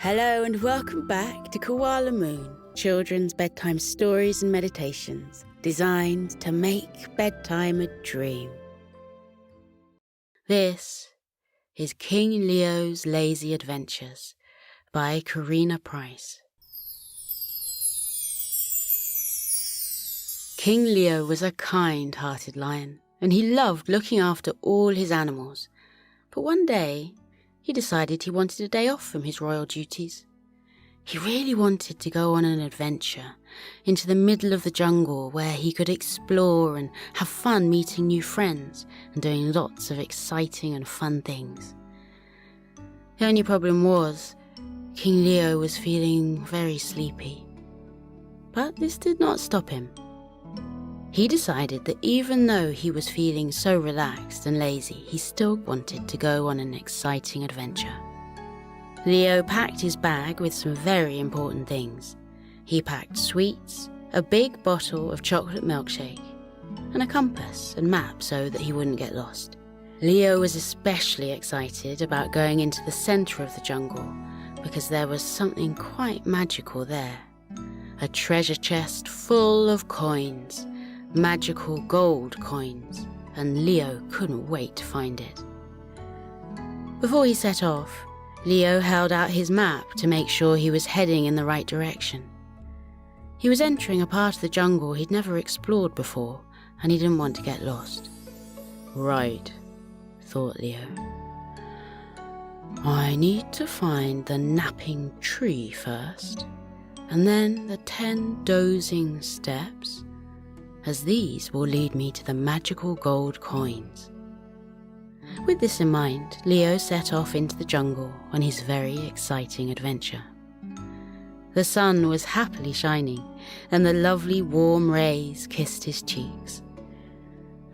Hello and welcome back to Koala Moon, children's bedtime stories and meditations designed to make bedtime a dream. This is King Leo's Lazy Adventures by Karina Price. King Leo was a kind-hearted lion, and he loved looking after all his animals. But one day, he decided he wanted a day off from his royal duties. He really wanted to go on an adventure into the middle of the jungle where he could explore and have fun meeting new friends and doing lots of exciting and fun things. The only problem was, King Leo was feeling very sleepy. But this did not stop him. He decided that even though he was feeling so relaxed and lazy, he still wanted to go on an exciting adventure. Leo packed his bag with some very important things. He packed sweets, a big bottle of chocolate milkshake, and a compass and map so that he wouldn't get lost. Leo was especially excited about going into the center of the jungle because there was something quite magical there. A treasure chest full of coins. Magical gold coins, and Leo couldn't wait to find it. Before he set off, Leo held out his map to make sure he was heading in the right direction. He was entering a part of the jungle he'd never explored before, and he didn't want to get lost. Right, thought Leo. I need to find the napping tree first, and then the 10 dozing steps, as these will lead me to the magical gold coins. With this in mind, Leo set off into the jungle on his very exciting adventure. The sun was happily shining, and the lovely warm rays kissed his cheeks.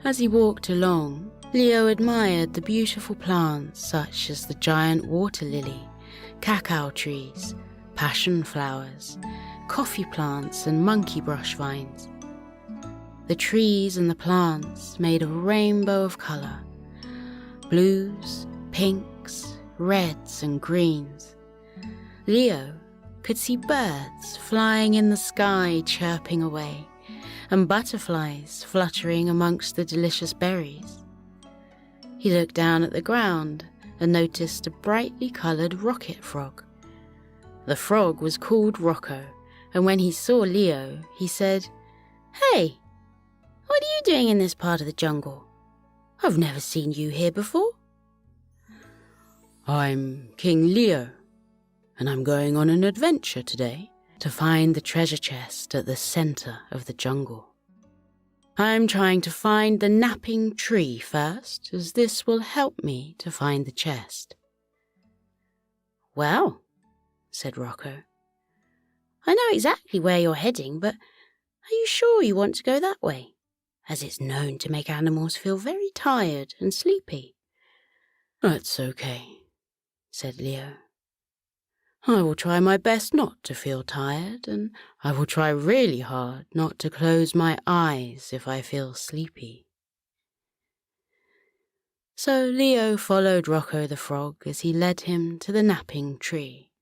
As he walked along, Leo admired the beautiful plants such as the giant water lily, cacao trees, passion flowers, coffee plants and monkey brush vines. The trees and the plants made a rainbow of colour, blues, pinks, reds and greens. Leo could see birds flying in the sky chirping away, and butterflies fluttering amongst the delicious berries. He looked down at the ground and noticed a brightly coloured rocket frog. The frog was called Rocco, and when he saw Leo, he said, "Hey! What are you doing in this part of the jungle? I've never seen you here before." "I'm King Leo, and I'm going on an adventure today to find the treasure chest at the center of the jungle. I'm trying to find the napping tree first, as this will help me to find the chest." "Well," said Rocco, "I know exactly where you're heading, but are you sure you want to go that way? As it's known to make animals feel very tired and sleepy." "That's okay," said Leo. "I will try my best not to feel tired, and I will try really hard not to close my eyes if I feel sleepy." So Leo followed Rocco the frog as he led him to the napping tree.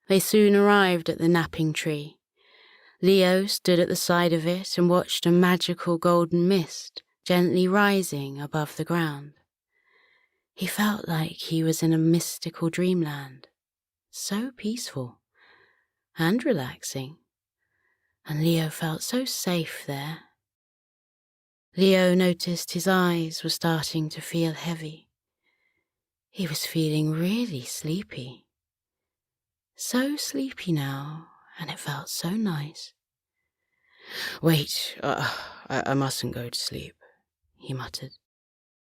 They soon arrived at the napping tree. Leo stood at the side of it and watched a magical golden mist gently rising above the ground. He felt like he was in a mystical dreamland, so peaceful and relaxing, and Leo felt so safe there. Leo noticed his eyes were starting to feel heavy. He was feeling really sleepy. So sleepy now, and it felt so nice. "Wait, I mustn't go to sleep," he muttered.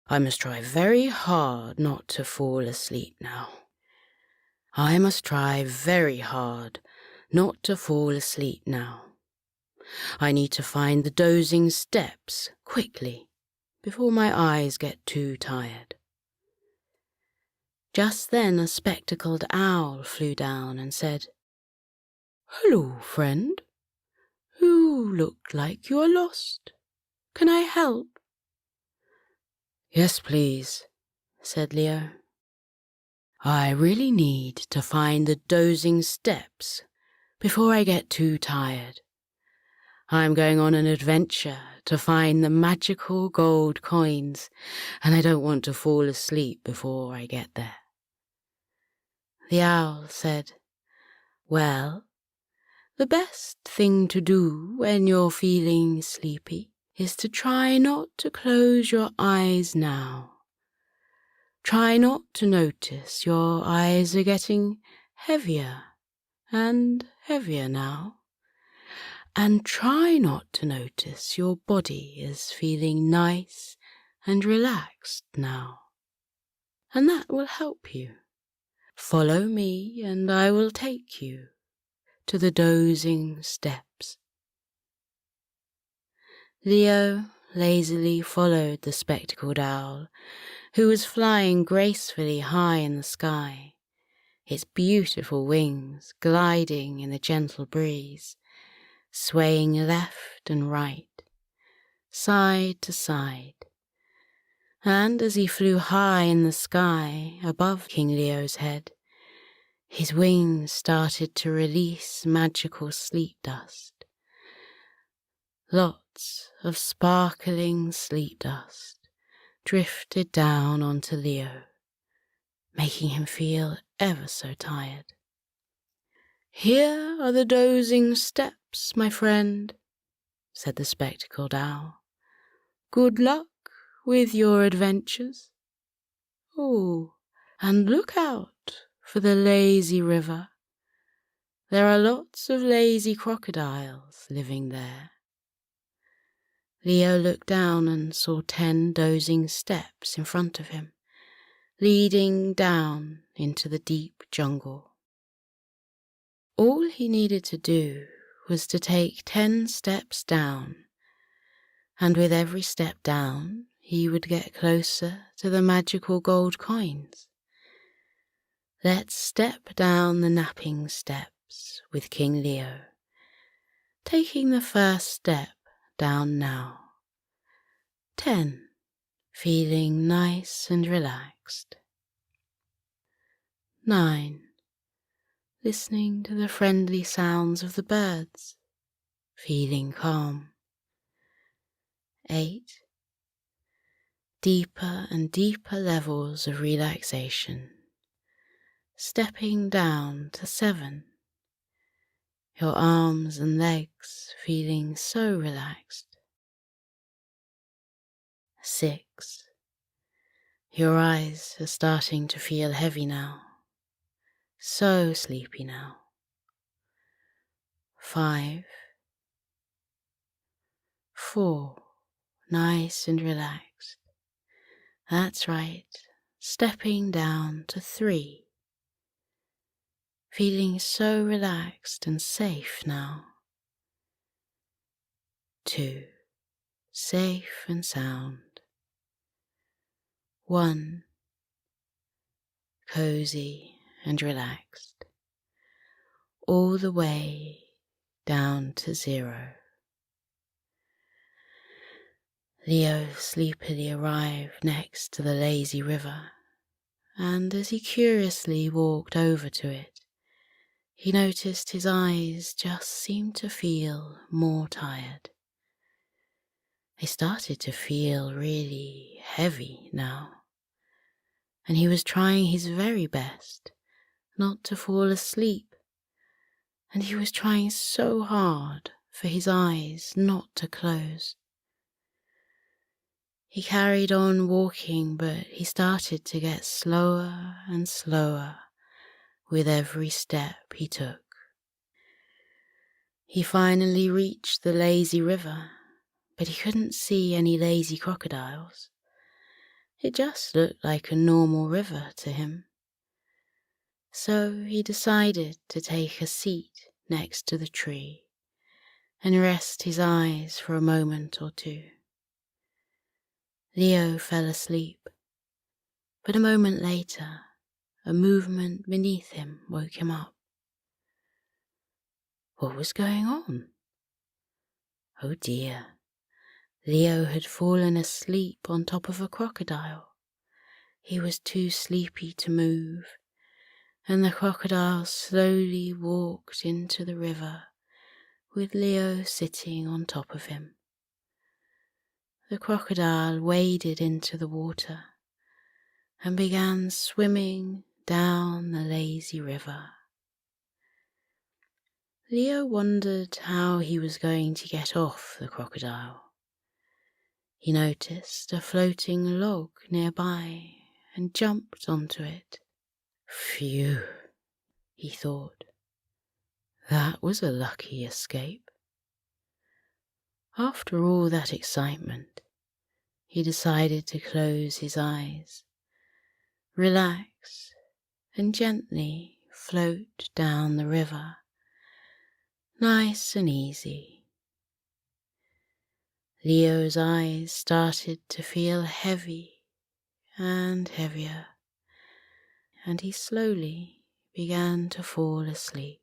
"I must try very hard not to fall asleep now. I must try very hard not to fall asleep now. I need to find the dozing steps quickly before my eyes get too tired." Just then a spectacled owl flew down and said, "Hello, friend. You look like you are lost. Can I help?" "Yes, please," said Leo. I really need to find the dozing steps before I get too tired. I'm going on an adventure to find the magical gold coins, and I don't want to fall asleep before I get there." The owl said, "Well, the best thing to do when you're feeling sleepy is to try not to close your eyes now. Try not to notice your eyes are getting heavier and heavier now. And try not to notice your body is feeling nice and relaxed now. And that will help you. Follow me and I will take you to the dozing steps." Leo lazily followed the spectacled owl, who was flying gracefully high in the sky, its beautiful wings gliding in the gentle breeze, swaying left and right, side to side. And as he flew high in the sky above King Leo's head, his wings started to release magical sleep dust. Lots of sparkling sleep dust drifted down onto Leo, making him feel ever so tired. "Here are the dozing steps, my friend," said the spectacled owl. "Good luck with your adventures. Oh, and look out for the lazy river. There are lots of lazy crocodiles living there." Leo looked down and saw 10 dozing steps in front of him, leading down into the deep jungle. All he needed to do was to take 10 steps down, and with every step down, he would get closer to the magical gold coins. Let's step down the napping steps with King Leo, taking the first step down now. 10, feeling nice and relaxed. 9, listening to the friendly sounds of the birds, feeling calm. 8, deeper and deeper levels of relaxation, stepping down to 7, your arms and legs feeling so relaxed. 6, your eyes are starting to feel heavy now, so sleepy now. 5, 4, nice and relaxed. That's right, stepping down to 3, feeling so relaxed and safe now. 2, safe and sound. 1, cozy and relaxed, all the way down to 0. Leo sleepily arrived next to the lazy river, and as he curiously walked over to it, he noticed his eyes just seemed to feel more tired. They started to feel really heavy now, and he was trying his very best not to fall asleep, and he was trying so hard for his eyes not to close. He carried on walking, but he started to get slower and slower with every step he took. He finally reached the lazy river, but he couldn't see any lazy crocodiles. It just looked like a normal river to him. So he decided to take a seat next to the tree and rest his eyes for a moment or two. Leo fell asleep, but a moment later, a movement beneath him woke him up. What was going on? Oh dear, Leo had fallen asleep on top of a crocodile. He was too sleepy to move, and the crocodile slowly walked into the river with Leo sitting on top of him. The crocodile waded into the water and began swimming down the lazy river. Leo wondered how he was going to get off the crocodile. He noticed a floating log nearby and jumped onto it. Phew, he thought. That was a lucky escape. After all that excitement, he decided to close his eyes, relax, and gently float down the river, nice and easy. Leo's eyes started to feel heavy and heavier, and he slowly began to fall asleep.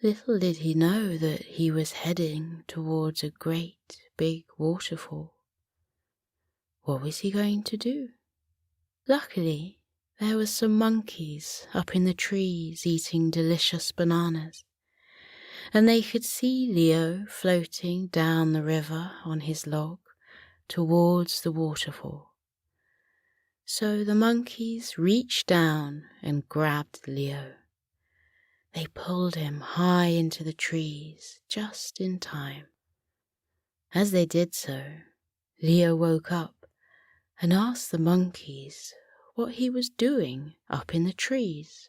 Little did he know that he was heading towards a great big waterfall. What was he going to do? Luckily, there were some monkeys up in the trees eating delicious bananas, and they could see Leo floating down the river on his log towards the waterfall. So the monkeys reached down and grabbed Leo. They pulled him high into the trees just in time. As they did so, Leo woke up and asked the monkeys what he was doing up in the trees.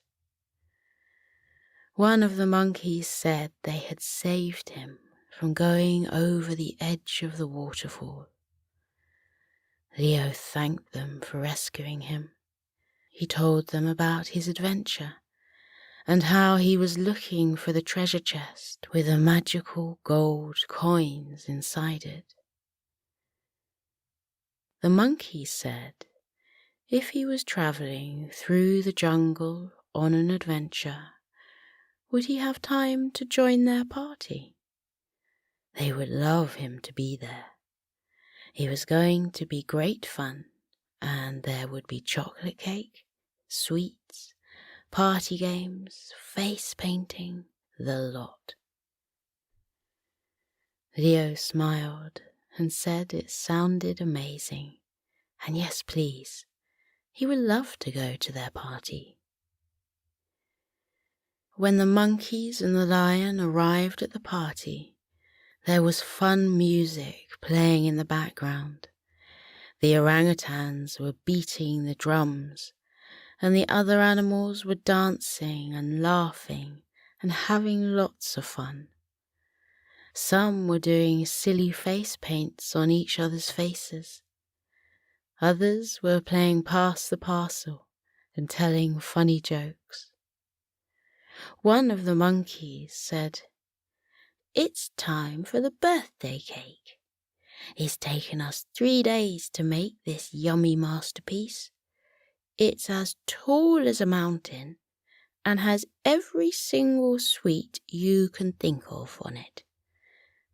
One of the monkeys said they had saved him from going over the edge of the waterfall. Leo thanked them for rescuing him. He told them about his adventure and how he was looking for the treasure chest with the magical gold coins inside it. The monkey said if he was travelling through the jungle on an adventure, would he have time to join their party? They would love him to be there. It was going to be great fun, and there would be chocolate cake, sweets, party games, face painting, the lot. Leo smiled and said it sounded amazing, and yes, please, he would love to go to their party. When the monkeys and the lion arrived at the party, there was fun music playing in the background. The orangutans were beating the drums, and the other animals were dancing and laughing and having lots of fun. Some were doing silly face paints on each other's faces. Others were playing pass the parcel and telling funny jokes. One of the monkeys said, "It's time for the birthday cake. It's taken us 3 days to make this yummy masterpiece. It's as tall as a mountain and has every single sweet you can think of on it.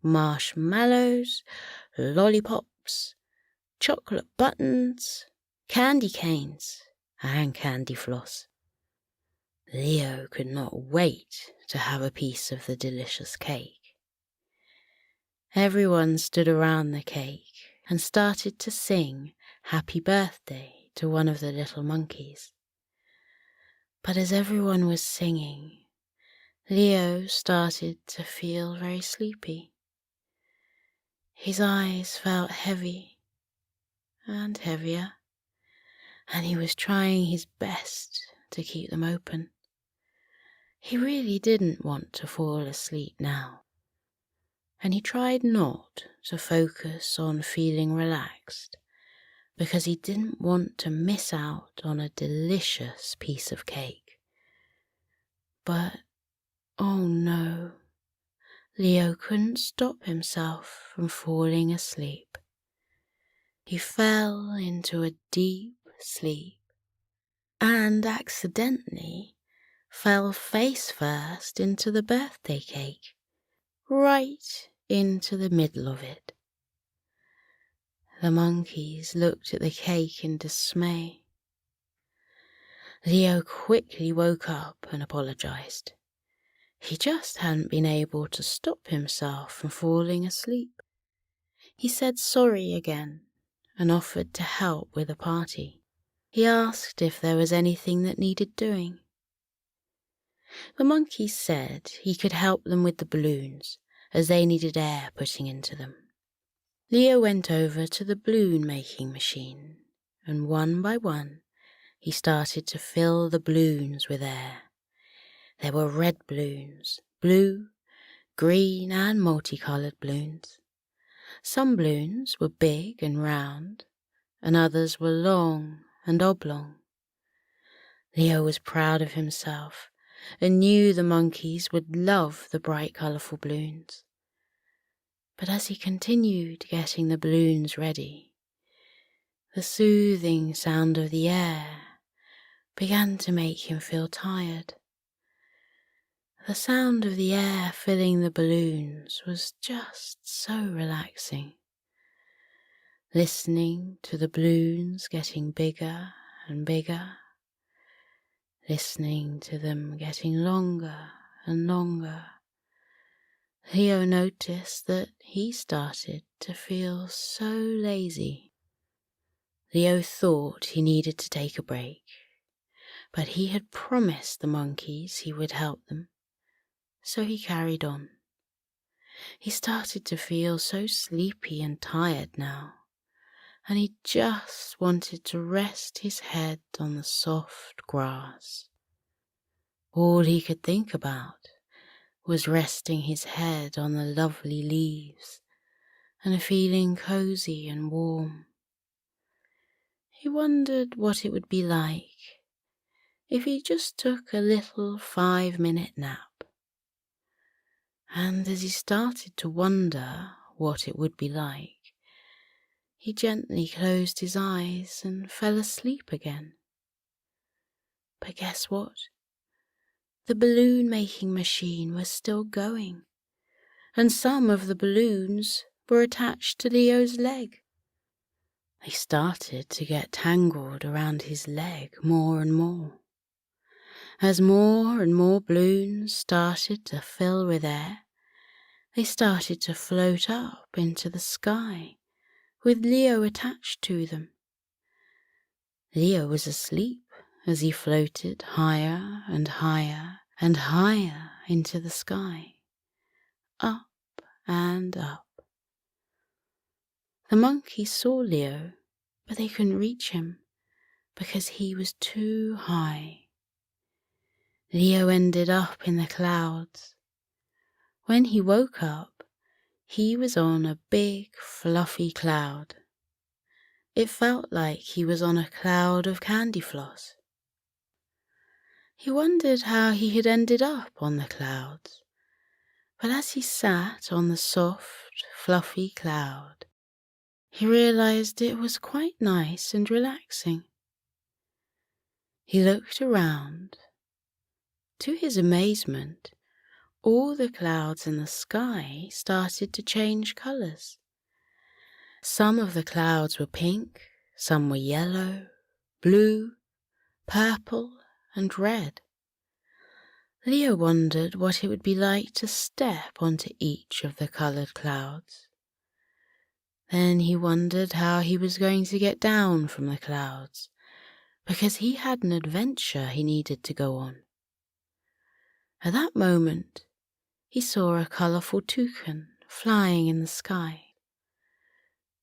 Marshmallows, lollipops, chocolate buttons, candy canes, and candy floss." Leo could not wait to have a piece of the delicious cake. Everyone stood around the cake and started to sing happy birthday to one of the little monkeys. But as everyone was singing, Leo started to feel very sleepy. His eyes felt heavy and heavier, and he was trying his best to keep them open. He really didn't want to fall asleep now, and he tried not to focus on feeling relaxed because he didn't want to miss out on a delicious piece of cake. But, oh no, Leo couldn't stop himself from falling asleep. He fell into a deep sleep and accidentally fell face first into the birthday cake, right into the middle of it. The monkeys looked at the cake in dismay. Leo quickly woke up and apologized. He just hadn't been able to stop himself from falling asleep. He said sorry again and offered to help with the party. He asked if there was anything that needed doing. The monkey said he could help them with the balloons, as they needed air putting into them. Leo went over to the balloon-making machine, and one by one, he started to fill the balloons with air. There were red balloons, blue, green, and multicoloured balloons. Some balloons were big and round, and others were long and oblong. Leo was proud of himself and knew the monkeys would love the bright colourful balloons. But as he continued getting the balloons ready, the soothing sound of the air began to make him feel tired. The sound of the air filling the balloons was just so relaxing. Listening to the balloons getting bigger and bigger, listening to them getting longer and longer, Leo noticed that he started to feel so lazy. Leo thought he needed to take a break, but he had promised the monkeys he would help them, so he carried on. He started to feel so sleepy and tired now, and he just wanted to rest his head on the soft grass. All he could think about was resting his head on the lovely leaves and feeling cozy and warm. He wondered what it would be like if he just took a little 5-minute nap. And as he started to wonder what it would be like, he gently closed his eyes and fell asleep again. But guess what? The balloon-making machine was still going, and some of the balloons were attached to Leo's leg. They started to get tangled around his leg more and more. As more and more balloons started to fill with air, they started to float up into the sky, with Leo attached to them. Leo was asleep as he floated higher and higher and higher into the sky, up and up. The monkeys saw Leo, but they couldn't reach him because he was too high. Leo ended up in the clouds. When he woke up, he was on a big fluffy cloud. It felt like he was on a cloud of candy floss. He wondered how he had ended up on the clouds, but as he sat on the soft, fluffy cloud, he realized it was quite nice and relaxing. He looked around. To his amazement, all the clouds in the sky started to change colours. Some of the clouds were pink, some were yellow, blue, purple, and red. Leo wondered what it would be like to step onto each of the coloured clouds. Then he wondered how he was going to get down from the clouds, because he had an adventure he needed to go on. At that moment, he saw a colourful toucan flying in the sky.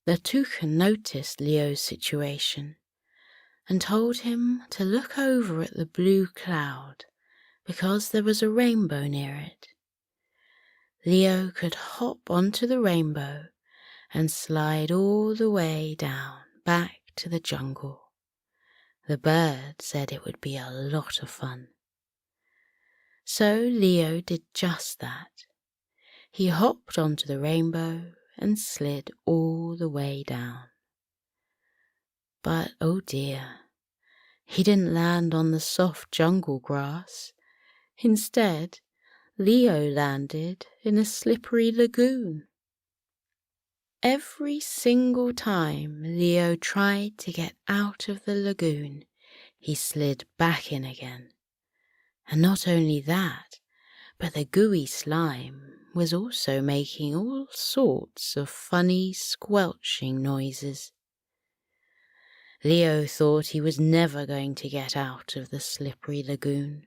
The toucan noticed Leo's situation and told him to look over at the blue cloud because there was a rainbow near it. Leo could hop onto the rainbow and slide all the way down back to the jungle. The bird said it would be a lot of fun. So Leo did just that. He hopped onto the rainbow and slid all the way down. But oh dear, he didn't land on the soft jungle grass. Instead, Leo landed in a slippery lagoon. Every single time Leo tried to get out of the lagoon, he slid back in again. And not only that, but the gooey slime was also making all sorts of funny squelching noises. Leo thought he was never going to get out of the slippery lagoon.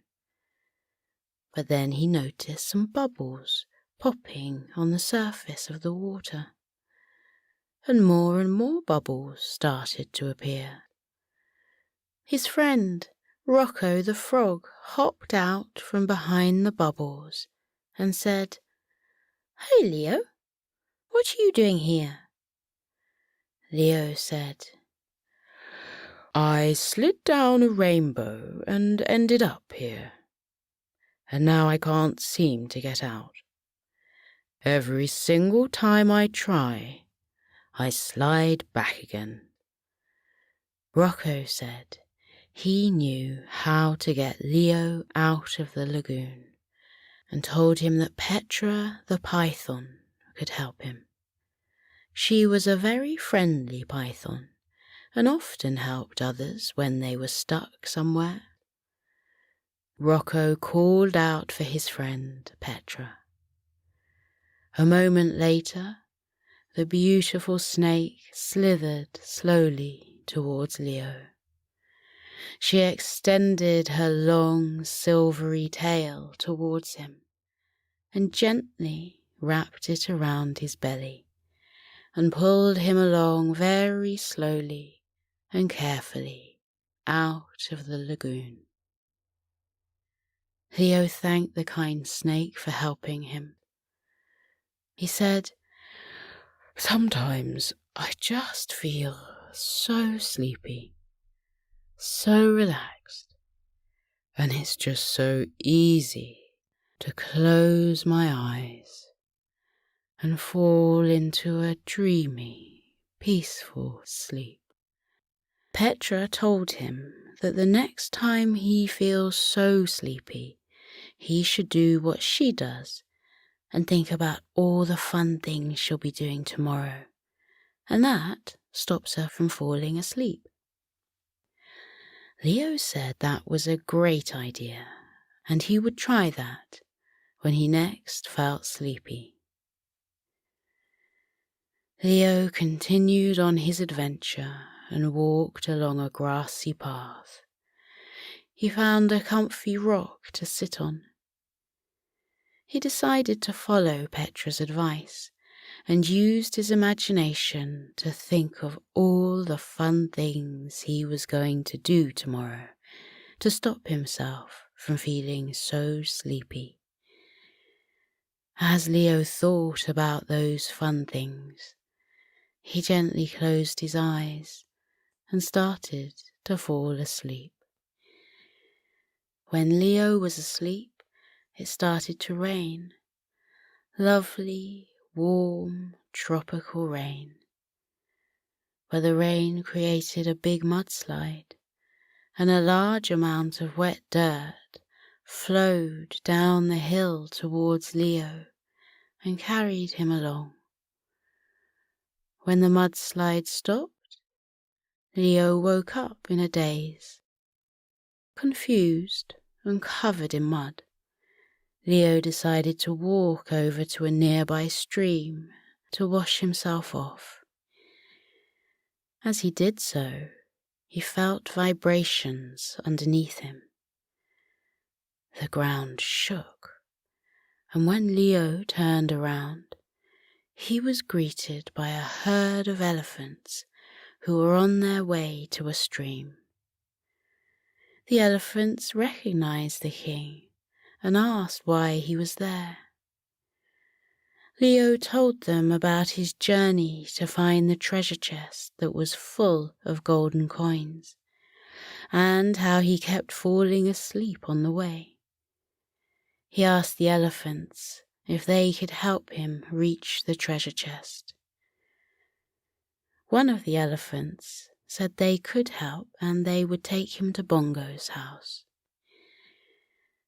But then he noticed some bubbles popping on the surface of the water. And more bubbles started to appear. His friend, Rocco the frog, hopped out from behind the bubbles and said, "Hey, Leo, what are you doing here?" Leo said, "I slid down a rainbow and ended up here. And now I can't seem to get out. Every single time I try, I slide back again." Rocco said he knew how to get Leo out of the lagoon and told him that Petra the python could help him. She was a very friendly python and often helped others when they were stuck somewhere. Rocco called out for his friend Petra. A moment later, the beautiful snake slithered slowly towards Leo. She extended her long silvery tail towards him and gently wrapped it around his belly and pulled him along very slowly and carefully out of the lagoon. Leo thanked the kind snake for helping him. He said, "Sometimes I just feel so sleepy, so relaxed, and it's just so easy to close my eyes and fall into a dreamy, peaceful sleep." Petra told him that the next time he feels so sleepy, he should do what she does and think about all the fun things she'll be doing tomorrow, and that stops her from falling asleep. Leo said that was a great idea, and he would try that when he next felt sleepy. Leo continued on his adventure and walked along a grassy path. He found a comfy rock to sit on. He decided to follow Petra's advice and used his imagination to think of all the fun things he was going to do tomorrow to stop himself from feeling so sleepy. As Leo thought about those fun things, he gently closed his eyes and started to fall asleep. When Leo was asleep, it started to rain. Lovely, warm, tropical rain. But the rain created a big mudslide, and a large amount of wet dirt flowed down the hill towards Leo and carried him along. When the mudslide stopped, Leo woke up in a daze. Confused and covered in mud, Leo decided to walk over to a nearby stream to wash himself off. As he did so, he felt vibrations underneath him. The ground shook, and when Leo turned around, he was greeted by a herd of elephants who were on their way to a stream. The elephants recognized the king and asked why he was there. Leo told them about his journey to find the treasure chest that was full of golden coins, and how he kept falling asleep on the way. He asked the elephants if they could help him reach the treasure chest. One of the elephants said they could help and they would take him to Bongo's house.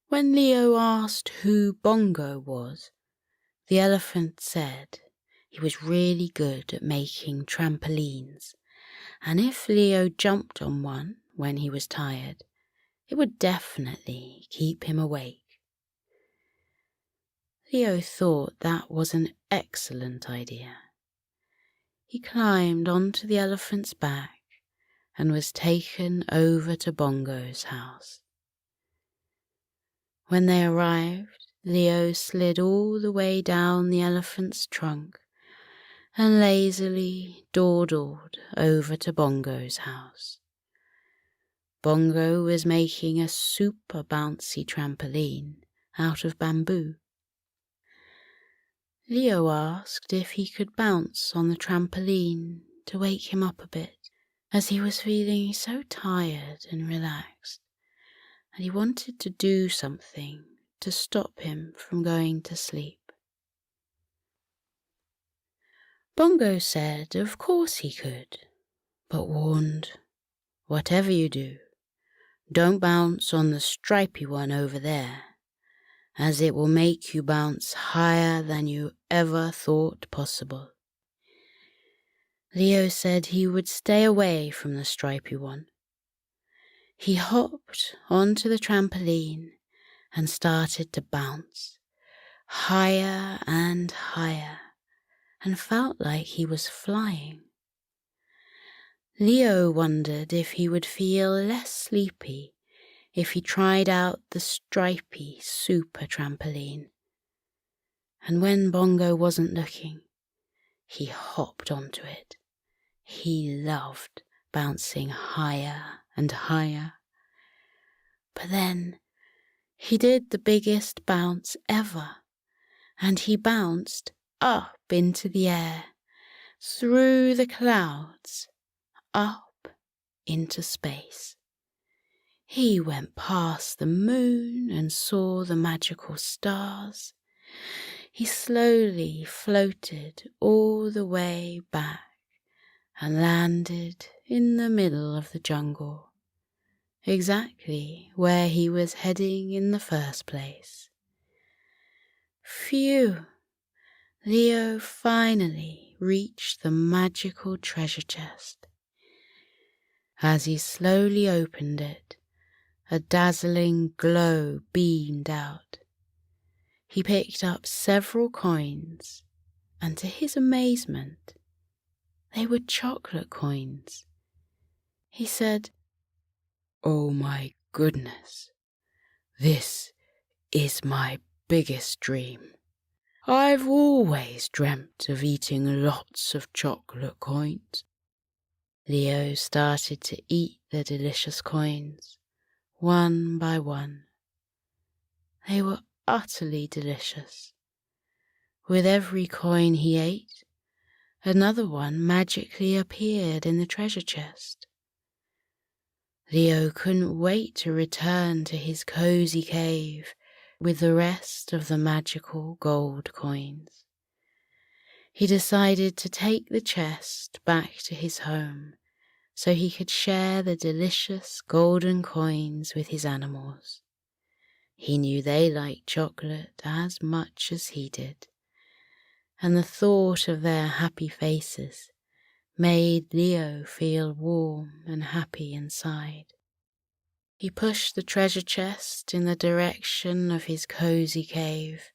When Leo asked who Bongo was, the elephant said he was really good at making trampolines, and if Leo jumped on one when he was tired. It would definitely keep him awake. Leo thought that was an excellent idea. He climbed onto the elephant's back and was taken over to Bongo's house. When they arrived, Leo slid all the way down the elephant's trunk and lazily dawdled over to Bongo's house. Bongo was making a super bouncy trampoline out of bamboo. Leo asked if he could bounce on the trampoline to wake him up a bit, as he was feeling so tired and relaxed, and he wanted to do something to stop him from going to sleep. Bongo said of course he could, but warned, "Whatever you do, don't bounce on the stripy one over there, as it will make you bounce higher than you ever thought possible." Leo said he would stay away from the stripy one. He hopped onto the trampoline and started to bounce, higher and higher, and felt like he was flying. Leo wondered if he would feel less sleepy if he tried out the stripy super trampoline. And when Bongo wasn't looking, he hopped onto it. He loved bouncing higher and higher. But then he did the biggest bounce ever, and he bounced up into the air, through the clouds, up into space. He went past the moon and saw the magical stars. He slowly floated all the way back and landed in the middle of the jungle, exactly where he was heading in the first place. Phew! Leo finally reached the magical treasure chest. As he slowly opened it, a dazzling glow beamed out. He picked up several coins, and to his amazement, they were chocolate coins. He said, "Oh my goodness, this is my biggest dream. I've always dreamt of eating lots of chocolate coins." Leo started to eat the delicious coins, one by one. They were utterly delicious. With every coin he ate, another one magically appeared in the treasure chest. Leo couldn't wait to return to his cozy cave with the rest of the magical gold coins. He decided to take the chest back to his home so he could share the delicious golden coins with his animals. He knew they liked chocolate as much as he did, and the thought of their happy faces made Leo feel warm and happy inside. He pushed the treasure chest in the direction of his cozy cave,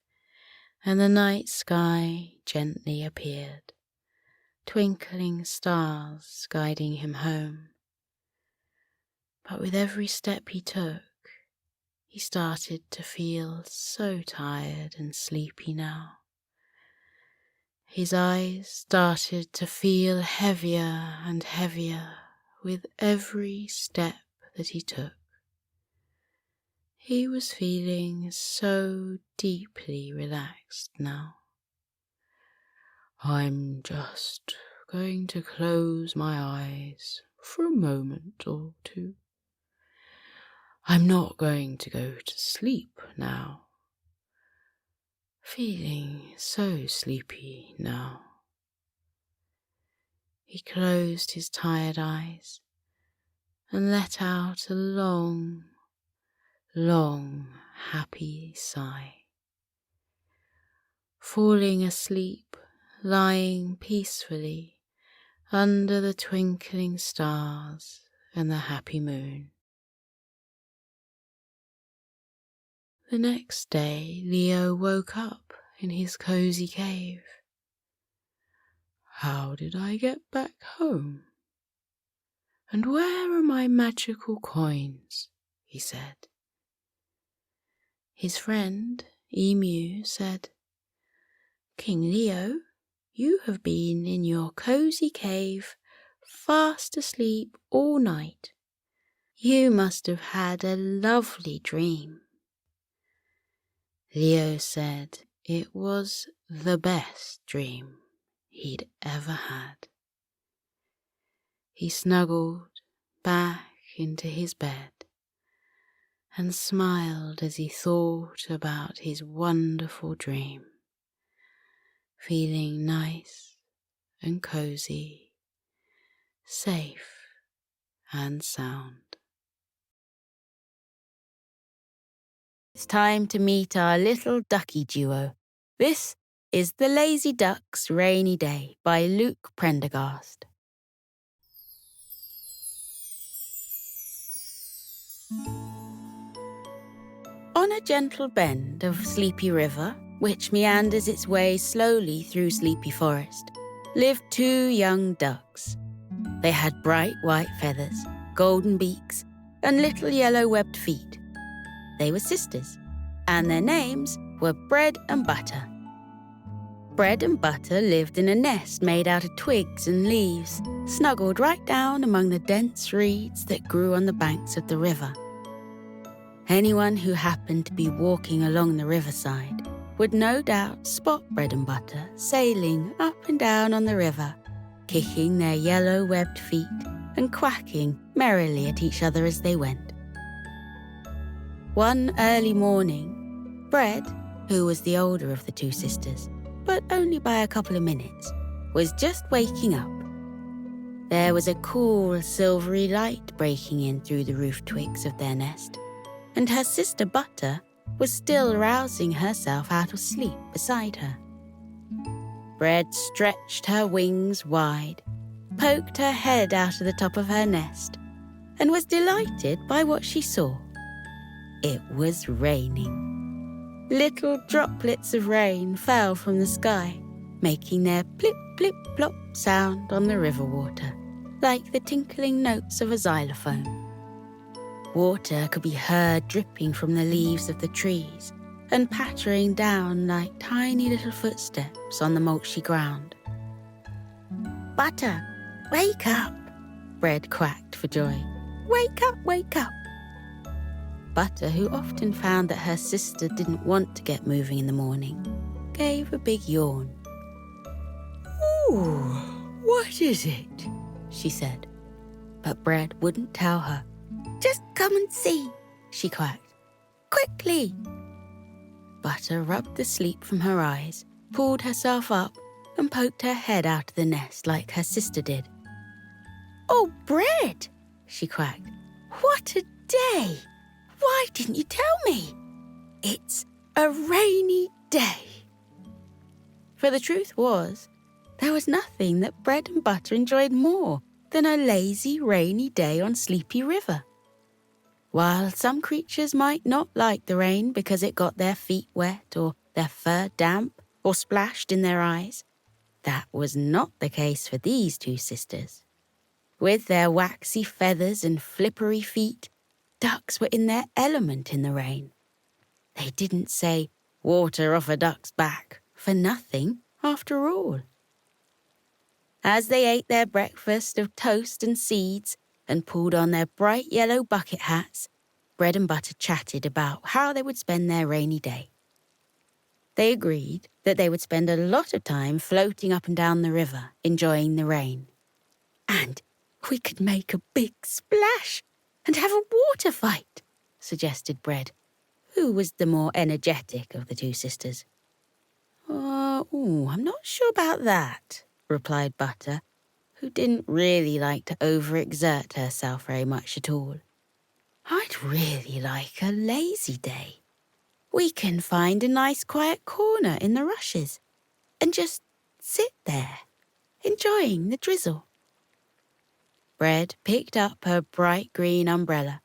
and the night sky gently appeared, twinkling stars guiding him home. But with every step he took, he started to feel so tired and sleepy now. His eyes started to feel heavier and heavier with every step that he took. He was feeling so deeply relaxed now. "I'm just going to close my eyes for a moment or two. I'm not going to go to sleep now. Feeling so sleepy now." He closed his tired eyes and let out a long, long, happy sigh. Falling asleep, lying peacefully under the twinkling stars and the happy moon. The next day, Leo woke up in his cozy cave. How did I get back home? And where are my magical coins? He said. His friend, Emu, said, King Leo, you have been in your cozy cave, fast asleep all night. You must have had a lovely dream. Leo said it was the best dream he'd ever had. He snuggled back into his bed and smiled as he thought about his wonderful dream, feeling nice and cozy, safe and sound. It's time to meet our little ducky duo. This is The Lazy Duck's Rainy Day by Luke Prendergast. On a gentle bend of Sleepy River, which meanders its way slowly through Sleepy Forest, lived two young ducks. They had bright white feathers, golden beaks, and little yellow webbed feet. They were sisters, and their names were Bread and Butter. Bread and Butter lived in a nest made out of twigs and leaves, snuggled right down among the dense reeds that grew on the banks of the river. Anyone who happened to be walking along the riverside would no doubt spot Bread and Butter sailing up and down on the river, kicking their yellow webbed feet and quacking merrily at each other as they went. One early morning, Bread, who was the older of the two sisters, but only by a couple of minutes, was just waking up. There was a cool, silvery light breaking in through the roof twigs of their nest, and her sister Butter was still rousing herself out of sleep beside her. Bread stretched her wings wide, poked her head out of the top of her nest, and was delighted by what she saw. It was raining. Little droplets of rain fell from the sky, making their plip-plip-plop sound on the river water, like the tinkling notes of a xylophone. Water could be heard dripping from the leaves of the trees and pattering down like tiny little footsteps on the mulchy ground. "Butter, wake up!" Bread quacked for joy. "Wake up, wake up!" Butter, who often found that her sister didn't want to get moving in the morning, gave a big yawn. "Ooh, what is it?" she said. But Bread wouldn't tell her. "Just come and see," she quacked. "Quickly!" Butter rubbed the sleep from her eyes, pulled herself up, and poked her head out of the nest like her sister did. "Oh, Bread!" she quacked. "What a day! Why didn't you tell me? It's a rainy day." For the truth was, there was nothing that Bread and Butter enjoyed more than a lazy, rainy day on Sleepy River. While some creatures might not like the rain because it got their feet wet or their fur damp or splashed in their eyes, that was not the case for these two sisters. With their waxy feathers and flippery feet, ducks were in their element in the rain. They didn't say "water off a duck's back" for nothing, after all. As they ate their breakfast of toast and seeds and pulled on their bright yellow bucket hats, Bread and Butter chatted about how they would spend their rainy day. They agreed that they would spend a lot of time floating up and down the river, enjoying the rain. "And we could make a big splash and have a water fight," suggested Bread, who was the more energetic of the two sisters. I'm not sure about that," replied Butter, who didn't really like to overexert herself very much at all. "I'd really like a lazy day. We can find a nice quiet corner in the rushes and just sit there, enjoying the drizzle." Bread picked up her bright green umbrella,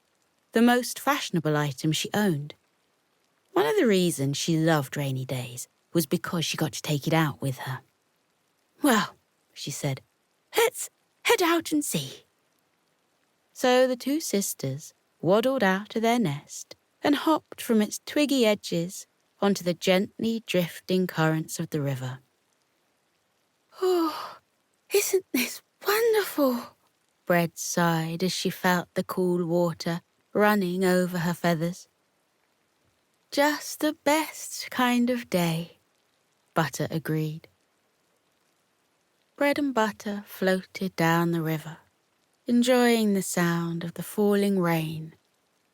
the most fashionable item she owned. One of the reasons she loved rainy days was because she got to take it out with her. "Well," she said, "let's head out and see." So the two sisters waddled out of their nest and hopped from its twiggy edges onto the gently drifting currents of the river. "Oh, isn't this wonderful?" Bread sighed as she felt the cool water running over her feathers. "Just the best kind of day," Butter agreed. Bread and Butter floated down the river, enjoying the sound of the falling rain,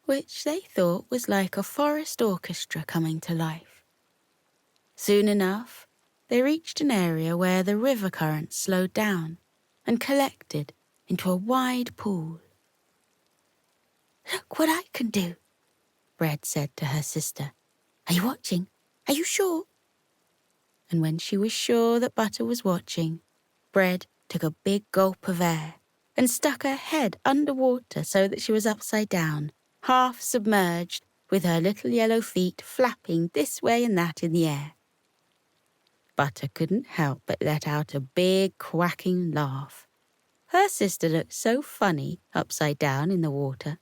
which they thought was like a forest orchestra coming to life. Soon enough, they reached an area where the river current slowed down and collected into a wide pool. "Look what I can do," Bread said to her sister. "Are you watching? Are you sure?" And when she was sure that Butter was watching, Bread took a big gulp of air and stuck her head underwater so that she was upside down, half submerged, with her little yellow feet flapping this way and that in the air. Butter couldn't help but let out a big quacking laugh. Her sister looked so funny upside down in the water.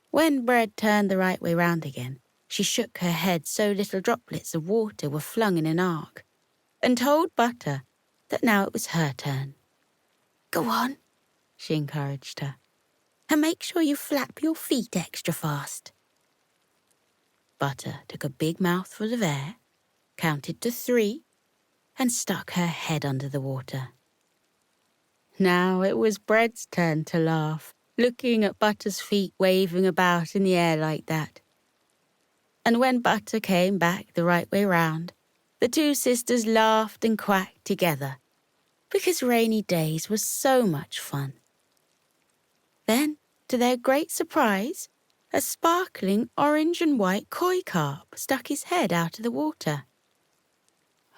When Bread turned the right way round again, she shook her head so little droplets of water were flung in an arc, and told Butter that now it was her turn. "Go on," she encouraged her, "and make sure you flap your feet extra fast." Butter took a big mouthful of air, counted to 3, and stuck her head under the water. Now it was Bread's turn to laugh, looking at Butter's feet waving about in the air like that. And when Butter came back the right way round, the two sisters laughed and quacked together, because rainy days were so much fun. Then, to their great surprise, a sparkling orange and white koi carp stuck his head out of the water.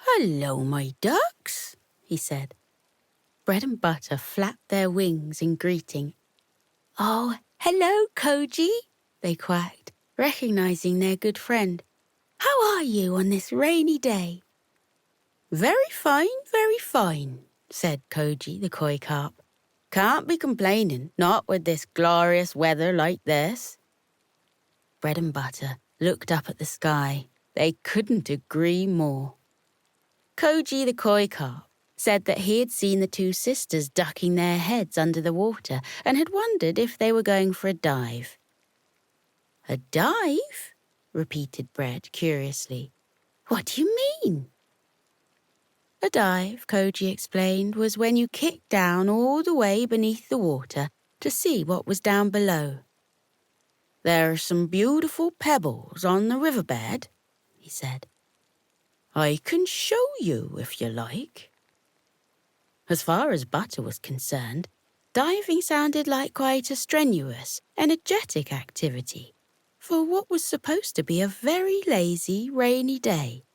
"Hello, my ducks," he said. Bread and Butter flapped their wings in greeting. "Oh, hello, Koji," they quacked, recognizing their good friend. "How are you on this rainy day?" very fine," said Koji the koi carp. "Can't be complaining, not with this glorious weather like this." Bread and Butter looked up at the sky. They couldn't agree more. Koji the koi carp said that he had seen the two sisters ducking their heads under the water and had wondered if they were going for a dive. "A dive?" repeated Bread curiously. "What do you mean?" A dive, Koji explained, was when you kicked down all the way beneath the water to see what was down below. "There are some beautiful pebbles on the riverbed," he said. "I can show you if you like." As far as Butter was concerned, diving sounded like quite a strenuous, energetic activity for what was supposed to be a very lazy, rainy day.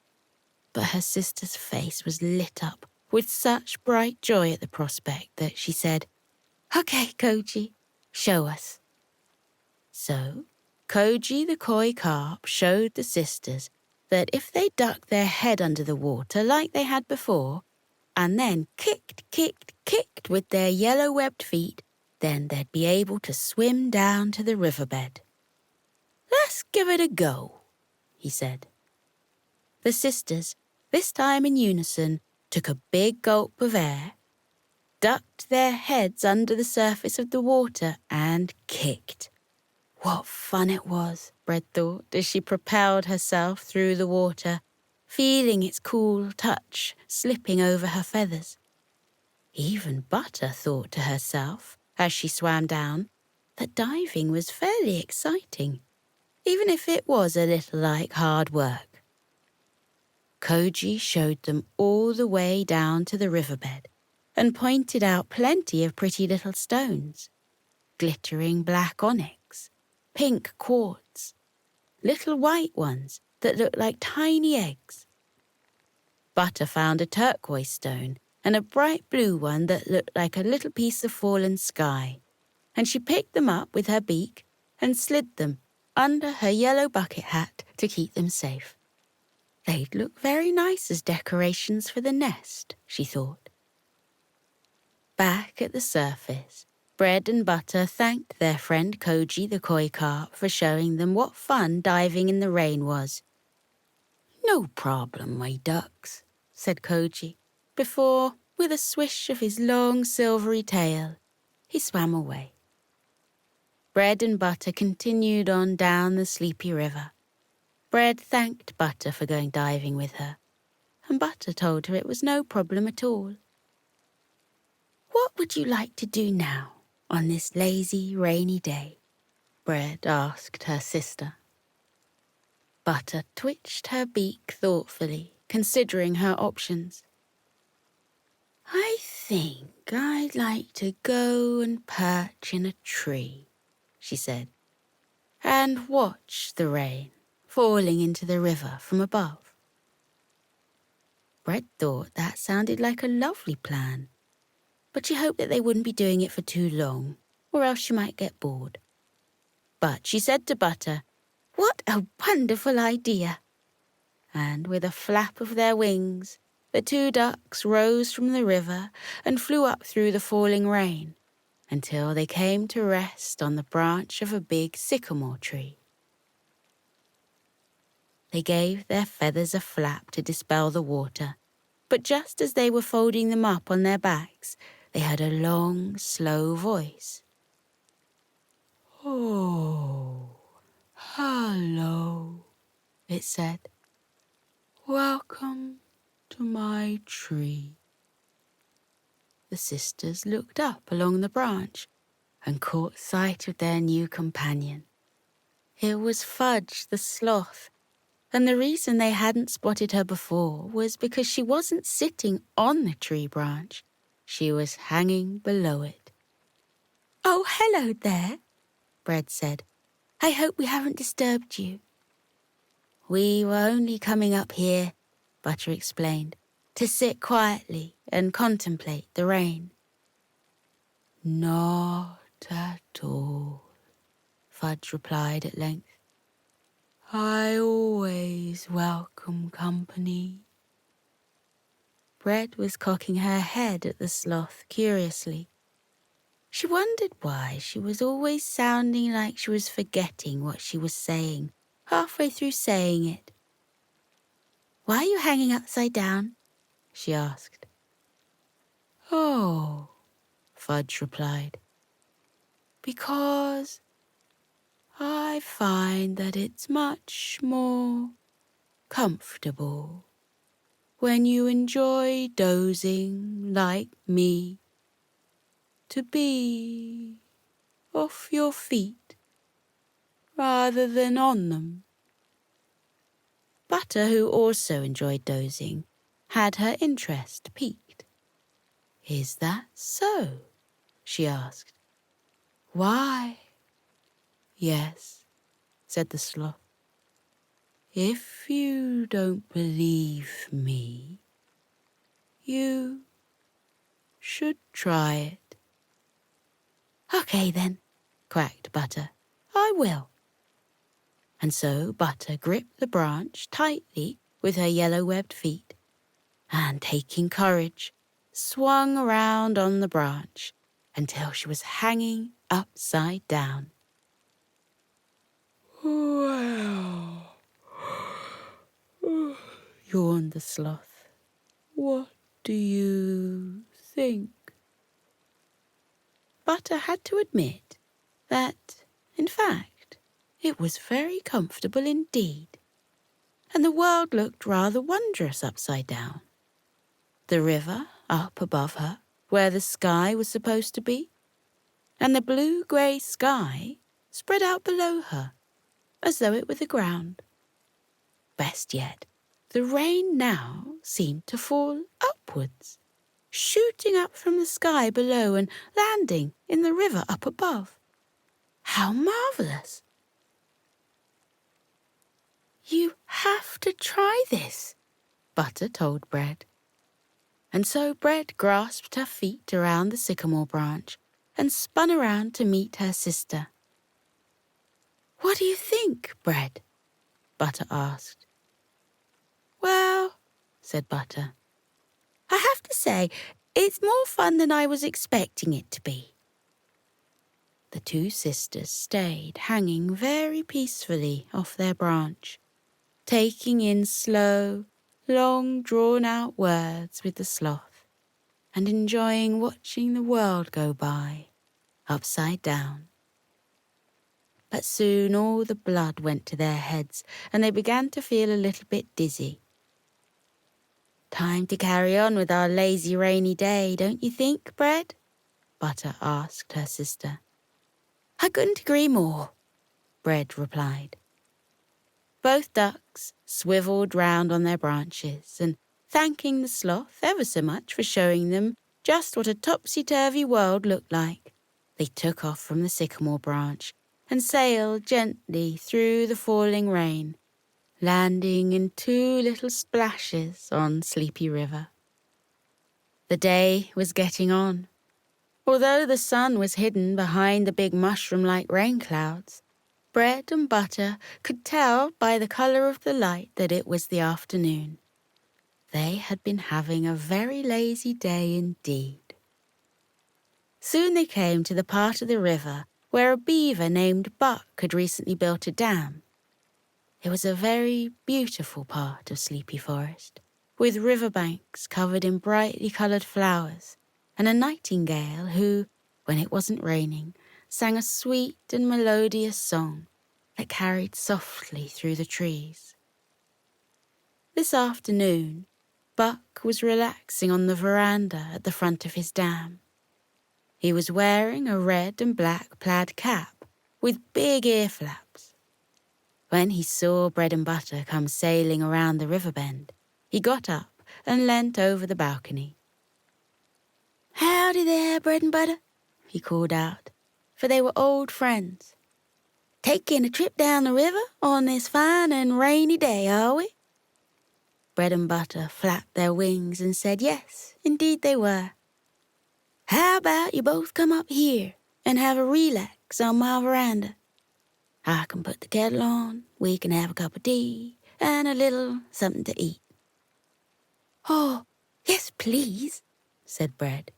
But her sister's face was lit up with such bright joy at the prospect that she said, "Okay, Koji, show us." So, Koji the koi carp showed the sisters that if they ducked their head under the water like they had before, and then kicked with their yellow-webbed feet, then they'd be able to swim down to the riverbed. "Let's give it a go," he said. The sisters, this time in unison, took a big gulp of air, ducked their heads under the surface of the water, and kicked. What fun it was, Bread thought, as she propelled herself through the water, feeling its cool touch slipping over her feathers. Even Butter thought to herself, as she swam down, that diving was fairly exciting, even if it was a little like hard work. Koji showed them all the way down to the riverbed and pointed out plenty of pretty little stones, glittering black onyx, pink quartz, little white ones that looked like tiny eggs. Butter found a turquoise stone and a bright blue one that looked like a little piece of fallen sky, and she picked them up with her beak and slid them under her yellow bucket hat to keep them safe. They'd look very nice as decorations for the nest, she thought. Back at the surface, Bread and Butter thanked their friend Koji the koi carp for showing them what fun diving in the rain was. "No problem, my ducks," said Koji, before, with a swish of his long silvery tail, he swam away. Bread and Butter continued on down the sleepy river. Bread thanked Butter for going diving with her, and Butter told her it was no problem at all. "What would you like to do now, on this lazy, rainy day?" Bread asked her sister. Butter twitched her beak thoughtfully, considering her options. "I think I'd like to go and perch in a tree," she said, "and watch the rain falling into the river from above." Bread thought that sounded like a lovely plan, but she hoped that they wouldn't be doing it for too long, or else she might get bored. But she said to Butter, "What a wonderful idea!" And with a flap of their wings, the two ducks rose from the river and flew up through the falling rain until they came to rest on the branch of a big sycamore tree. They gave their feathers a flap to dispel the water, but just as they were folding them up on their backs, they heard a long, slow voice. "Oh, hello," it said. "Welcome to my tree." The sisters looked up along the branch and caught sight of their new companion. It was Fudge the sloth, and the reason they hadn't spotted her before was because she wasn't sitting on the tree branch. She was hanging below it. "Oh, hello there," Bread said. "I hope we haven't disturbed you." "We were only coming up here," Butter explained, "to sit quietly and contemplate the rain." "Not at all," Fudge replied at length. "I always welcome company." Bread was cocking her head at the sloth curiously. She wondered why she was always sounding like she was forgetting what she was saying halfway through saying it. "Why are you hanging upside down?" she asked. "Oh," Fudge replied, "because I find that it's much more comfortable when you enjoy dozing like me to be off your feet rather than on them." Butter, who also enjoyed dozing, had her interest piqued. "Is that so?" she asked. "Why, yes," said the sloth. "If you don't believe me, you should try it." "Okay then," quacked Butter. "I will." And so Butter gripped the branch tightly with her yellow-webbed feet, and taking courage, swung around on the branch until she was hanging upside down. "Well," yawned the sloth, "what do you think?" Butter had to admit that, in fact, it was very comfortable indeed, and the world looked rather wondrous upside down. The river up above her, where the sky was supposed to be, and the blue-grey sky spread out below her, as though it were the ground. Best yet, the rain now seemed to fall upwards, shooting up from the sky below and landing in the river up above. How marvellous! "You have to try this," Butter told Bread. and so Bread grasped her feet around the sycamore branch and spun around to meet her sister. "What do you think, Bread?" Butter asked. "Well," said Butter, "I have to say, it's more fun than I was expecting it to be." The two sisters stayed hanging very peacefully off their branch, taking in slow, long drawn-out words with the sloth, and enjoying watching the world go by, upside down. But soon all the blood went to their heads, and they began to feel a little bit dizzy. "Time to carry on with our lazy rainy day, don't you think, Bread?" Butter asked her sister. "I couldn't agree more," Bread replied. Both ducks swivelled round on their branches, and thanking the sloth ever so much for showing them just what a topsy-turvy world looked like, they took off from the sycamore branch and sailed gently through the falling rain, landing in 2 little splashes on Sleepy River. The day was getting on. Although the sun was hidden behind the big mushroom-like rain clouds, Bread and Butter could tell by the colour of the light that it was the afternoon. They had been having a very lazy day indeed. Soon they came to the part of the river where a beaver named Buck had recently built a dam. It was a very beautiful part of Sleepy Forest, with riverbanks covered in brightly coloured flowers, and a nightingale who, when it wasn't raining, sang a sweet and melodious song that carried softly through the trees. This afternoon, Buck was relaxing on the veranda at the front of his dam. He was wearing a red and black plaid cap with big ear flaps. When he saw Bread and Butter come sailing around the river bend, he got up and leant over the balcony. "Howdy there, Bread and Butter," he called out, for they were old friends. "Taking a trip down the river on this fine and rainy day, are we?" Bread and Butter flapped their wings and said yes, indeed they were. "How about you both come up here and have a relax on my veranda? I can put the kettle on, we can have a cup of tea, and a little something to eat." "Oh, yes, please," said Bread.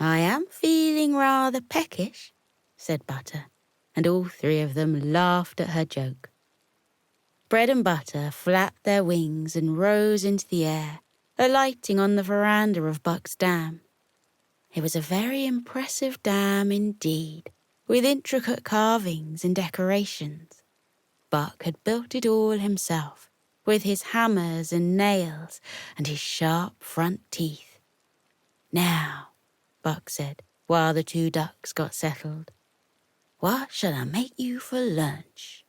"I am feeling rather peckish," said Butter, and all 3 of them laughed at her joke. Bread and Butter flapped their wings and rose into the air, alighting on the veranda of Buck's dam. It was a very impressive dam indeed, with intricate carvings and decorations. Buck had built it all himself, with his hammers and nails and his sharp front teeth. "Now," Buck said, while the 2 ducks got settled, "what shall I make you for lunch?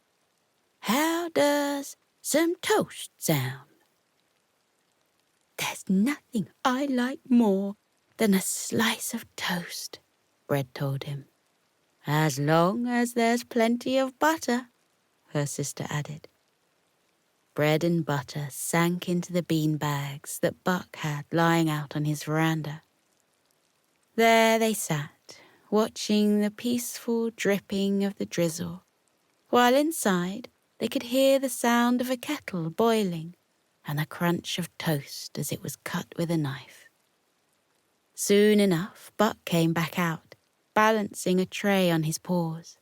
How does some toast sound?" "There's nothing I like more than a slice of toast," Bread told him. "As long as there's plenty of butter," her sister added. Bread and Butter sank into the bean bags that Buck had lying out on his veranda. There they sat, watching the peaceful dripping of the drizzle, while inside they could hear the sound of a kettle boiling and the crunch of toast as it was cut with a knife. Soon enough, Buck came back out, balancing a tray on his paws.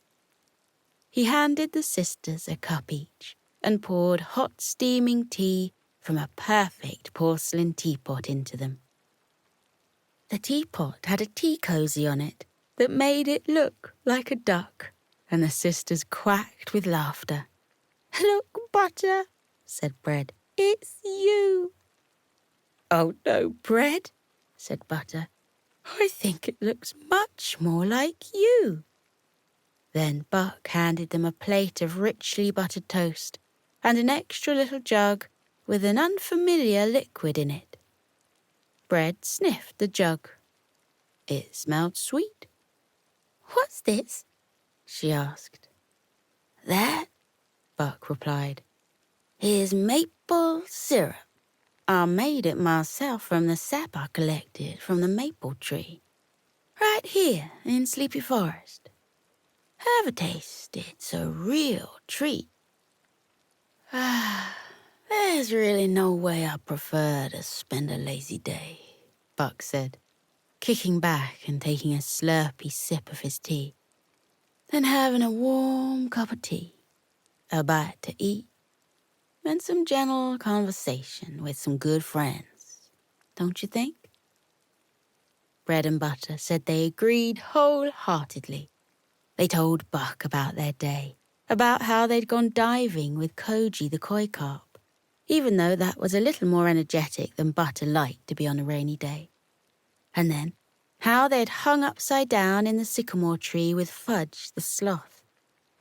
He handed the sisters a cup each and poured hot steaming tea from a perfect porcelain teapot into them. The teapot had a tea cosy on it that made it look like a duck, and the sisters quacked with laughter. "Look, Butter," said Bread, "it's you." "Oh no, Bread," said Butter. "I think it looks much more like you." Then Buck handed them a plate of richly buttered toast and an extra little jug with an unfamiliar liquid in it. Bread sniffed the jug. It smelled sweet. "What's this?" she asked. "That," Buck replied, "is maple syrup. I made it myself from the sap I collected from the maple tree, right here in Sleepy Forest. Have a taste, it's a real treat. There's really no way I prefer to spend a lazy day, Buck said, kicking back and taking a slurpy sip of his tea, than having a warm cup of tea, a bite to eat, and some gentle conversation with some good friends, don't you think? Bread and Butter said they agreed wholeheartedly. They told Buck about their day, about how they'd gone diving with Koji the koi carp, even though that was a little more energetic than Butter liked to be on a rainy day. And then how they'd hung upside down in the sycamore tree with Fudge the sloth,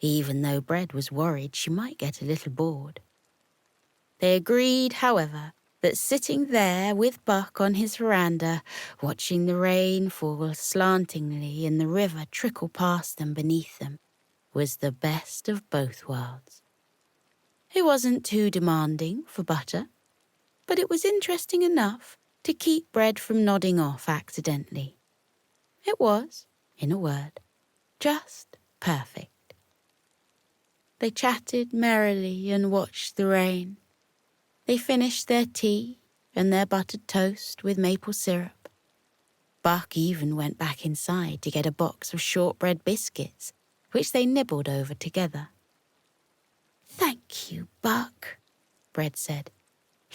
even though Bread was worried she might get a little bored. They agreed, however, that sitting there with Buck on his veranda, watching the rain fall slantingly and the river trickle past them beneath them, was the best of both worlds. It wasn't too demanding for Butter, but it was interesting enough to keep Bread from nodding off accidentally. It was, in a word, just perfect. They chatted merrily and watched the rain. They finished their tea and their buttered toast with maple syrup. Buck even went back inside to get a box of shortbread biscuits, which they nibbled over together. "Thank you, Buck," Bread said.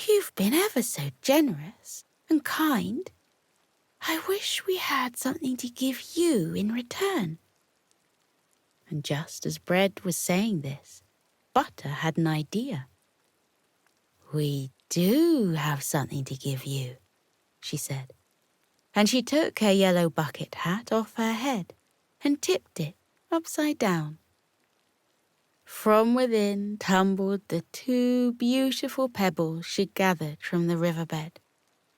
"You've been ever so generous and kind. I wish we had something to give you in return." And just as Bread was saying this, Butter had an idea. "We do have something to give you," she said. And she took her yellow bucket hat off her head and tipped it upside down. From within tumbled the two beautiful pebbles she'd gathered from the riverbed,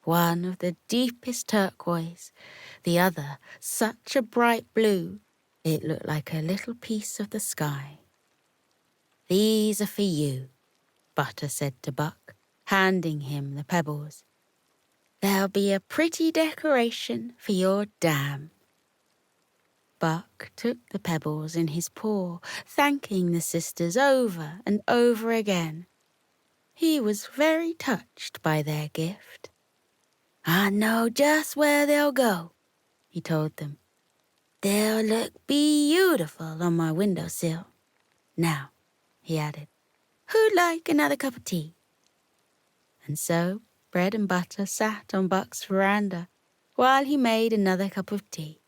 one of the deepest turquoise, the other such a bright blue it looked like a little piece of the sky. "These are for you," Butter said to Buck, handing him the pebbles. "They'll be a pretty decoration for your dam." Buck took the pebbles in his paw, thanking the sisters over and over again. He was very touched by their gift. "I know just where they'll go," he told them. "They'll look beautiful on my windowsill. Now," he added, "who'd like another cup of tea?" And so Bread and Butter sat on Buck's veranda while he made another cup of tea.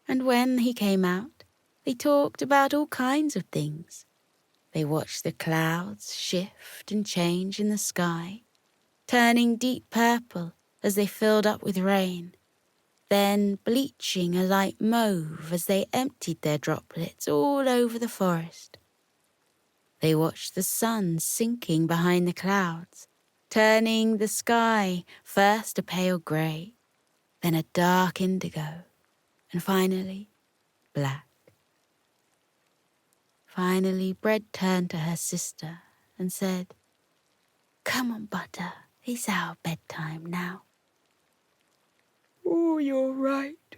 And when he came out, they talked about all kinds of things. They watched the clouds shift and change in the sky, turning deep purple as they filled up with rain, then bleaching a light mauve as they emptied their droplets all over the forest. They watched the sun sinking behind the clouds, turning the sky first a pale grey, then a dark indigo, and finally black. Finally, Bread turned to her sister and said, "Come on, Butter, it's our bedtime now." "Oh, you're right,"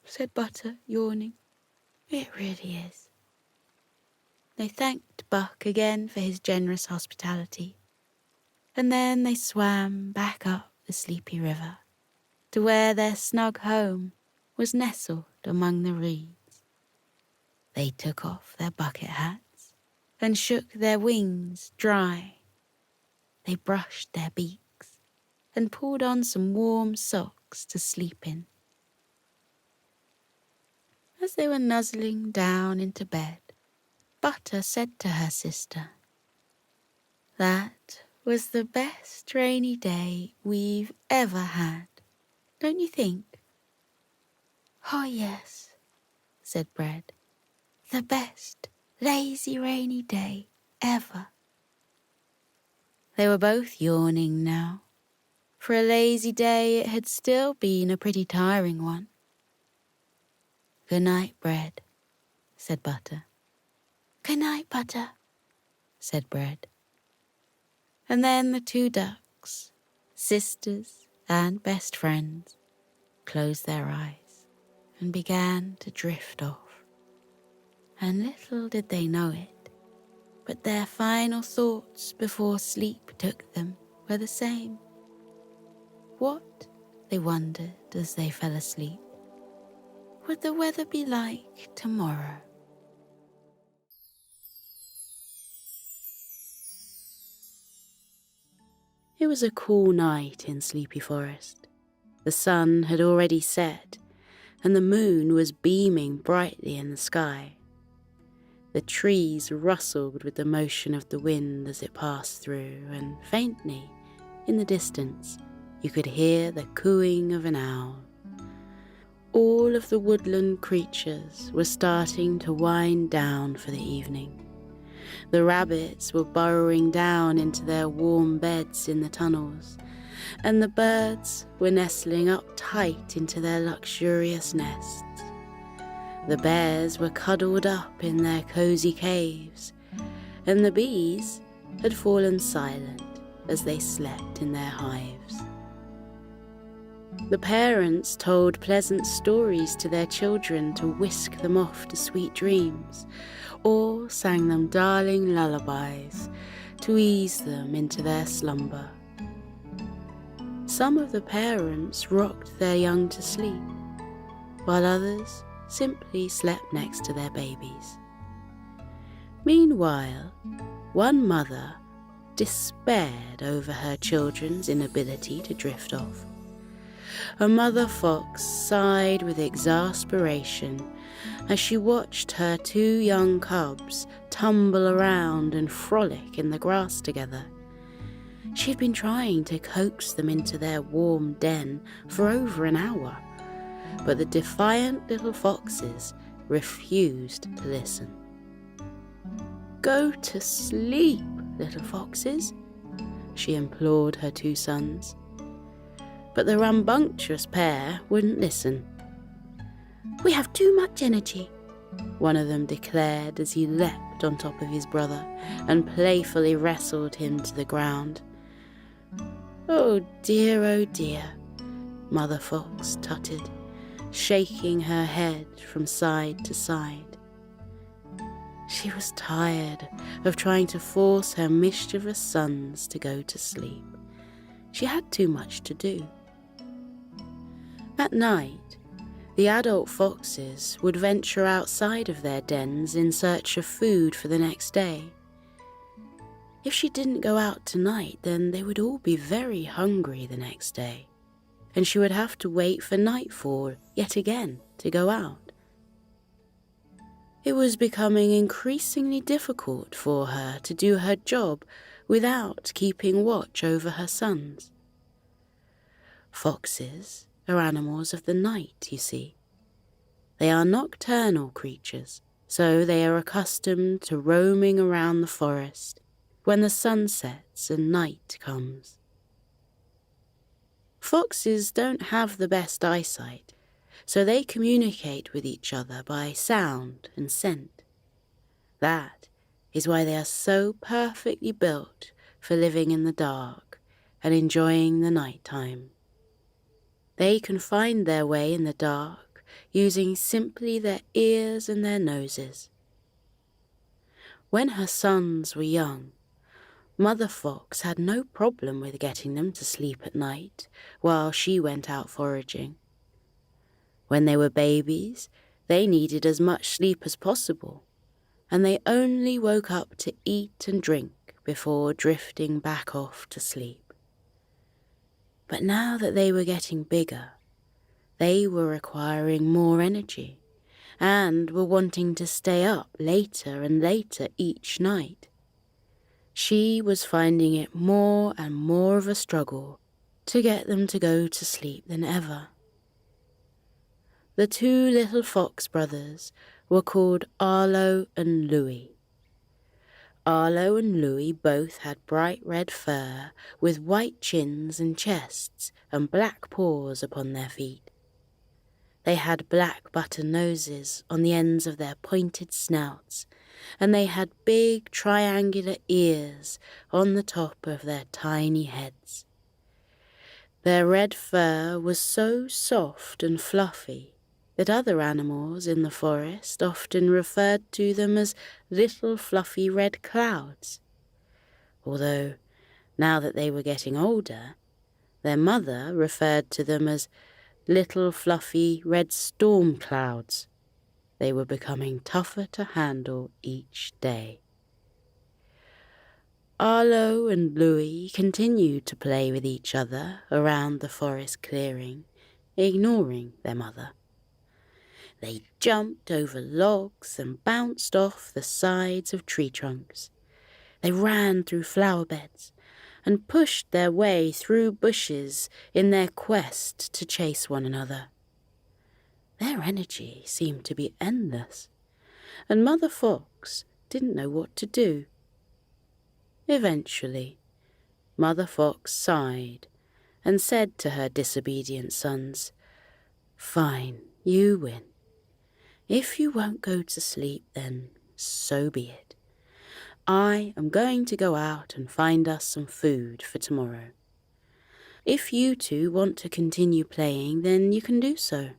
said Butter, yawning. "It really is." They thanked Buck again for his generous hospitality, and then they swam back up the sleepy river to where their snug home was nestled among the reeds. They took off their bucket hats and shook their wings dry. They brushed their beaks and pulled on some warm socks to sleep in. As they were nuzzling down into bed, Butter said to her sister, "That was the best rainy day we've ever had, don't you think?" "Oh, yes," said Bread. "The best lazy rainy day ever." They were both yawning now. For a lazy day, it had still been a pretty tiring one. "Good night, Bread," said Butter. "Good night, Butter," said Bread. And then the two ducks sisters and best friends, closed their eyes and began to drift off. And little did they know it, but their final thoughts before sleep took them were the same. What, they wondered as they fell asleep, would the weather be like tomorrow? It was a cool night in Sleepy Forest. The sun had already set, and the moon was beaming brightly in the sky. The trees rustled with the motion of the wind as it passed through, and faintly, in the distance, you could hear the cooing of an owl. All of the woodland creatures were starting to wind down for the evening. The rabbits were burrowing down into their warm beds in the tunnels, and the birds were nestling up tight into their luxurious nests. The bears were cuddled up in their cozy caves, and the bees had fallen silent as they slept in their hives. The parents told pleasant stories to their children to whisk them off to sweet dreams, or sang them darling lullabies to ease them into their slumber. Some of the parents rocked their young to sleep, while others simply slept next to their babies. Meanwhile, one mother despaired over her children's inability to drift off. A mother fox sighed with exasperation as she watched her 2 young cubs tumble around and frolic in the grass together. She had been trying to coax them into their warm den for over an hour, but the defiant little foxes refused to listen. "Go to sleep, little foxes," she implored her 2 sons. But the rambunctious pair wouldn't listen. "We have too much energy," one of them declared as he leapt on top of his brother and playfully wrestled him to the ground. Oh dear, Mother Fox tutted, shaking her head from side to side. She was tired of trying to force her mischievous sons to go to sleep. She had too much to do. At night, the adult foxes would venture outside of their dens in search of food for the next day. If she didn't go out tonight, then they would all be very hungry the next day, and she would have to wait for nightfall yet again to go out. It was becoming increasingly difficult for her to do her job without keeping watch over her sons. Foxes are animals of the night, you see. They are nocturnal creatures, so they are accustomed to roaming around the forest when the sun sets and night comes. Foxes don't have the best eyesight, so they communicate with each other by sound and scent. That is why they are so perfectly built for living in the dark and enjoying the night time. They can find their way in the dark using simply their ears and their noses. When her sons were young, Mother Fox had no problem with getting them to sleep at night while she went out foraging. When they were babies, they needed as much sleep as possible, and they only woke up to eat and drink before drifting back off to sleep. But now that they were getting bigger, they were requiring more energy and were wanting to stay up later and later each night. She was finding it more and more of a struggle to get them to go to sleep than ever. The 2 little fox brothers were called Arlo and Louie. Arlo and Louie both had bright red fur with white chins and chests and black paws upon their feet. They had black button noses on the ends of their pointed snouts, and they had big triangular ears on the top of their tiny heads. Their red fur was so soft and fluffy that other animals in the forest often referred to them as little fluffy red clouds, although now that they were getting older, their mother referred to them as little fluffy red storm clouds. They were becoming tougher to handle each day. Arlo and Louis continued to play with each other around the forest clearing, ignoring their mother. They jumped over logs and bounced off the sides of tree trunks. They ran through flower beds and pushed their way through bushes in their quest to chase one another. Their energy seemed to be endless, and Mother Fox didn't know what to do. Eventually, Mother Fox sighed and said to her disobedient sons, "Fine, you win. If you won't go to sleep, then so be it. I am going to go out and find us some food for tomorrow. If you two want to continue playing, then you can do so.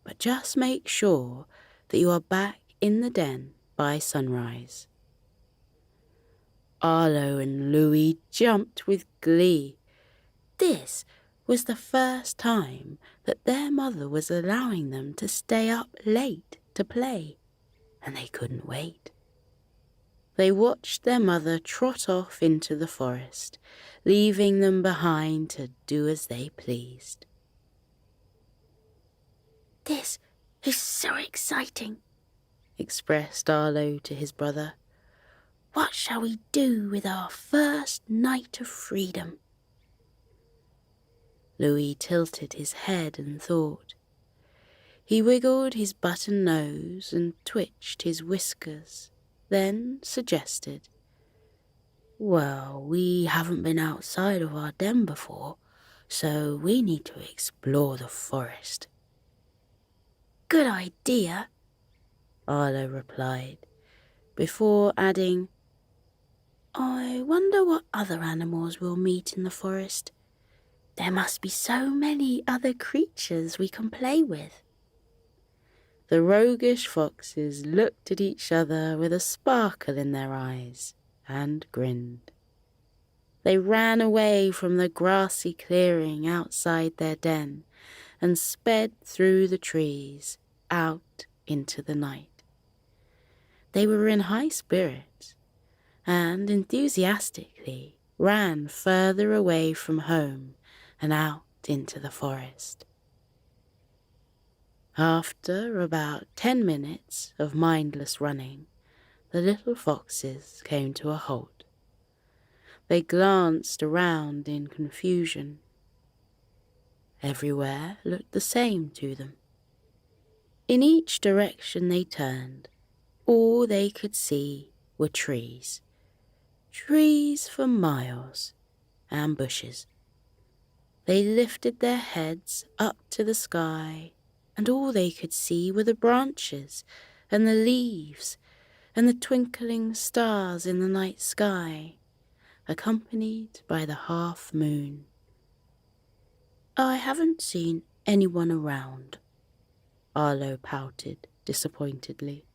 But just make sure that you are back in the den by sunrise." Arlo and Louis jumped with glee. This was the first time that their mother was allowing them to stay up late to play, and they couldn't wait. They watched their mother trot off into the forest, leaving them behind to do as they pleased. "This is so exciting," expressed Arlo to his brother. "What shall we do with our first night of freedom?" Louis tilted his head and thought. He wiggled his button nose and twitched his whiskers, then suggested, "Well, we haven't been outside of our den before, so we need to explore the forest." "Good idea," Arlo replied, before adding, "I wonder what other animals we'll meet in the forest. There must be so many other creatures we can play with." The roguish foxes looked at each other with a sparkle in their eyes and grinned. They ran away from the grassy clearing outside their den and sped through the trees out into the night. They were in high spirits and enthusiastically ran further away from home and out into the forest. After about 10 minutes of mindless running, the little foxes came to a halt. They glanced around in confusion. Everywhere looked the same to them. In each direction they turned, all they could see were trees. Trees for miles, and bushes. They lifted their heads up to the sky, and all they could see were the branches and the leaves and the twinkling stars in the night sky, accompanied by the half moon. "I haven't seen anyone around," Arlo pouted disappointedly.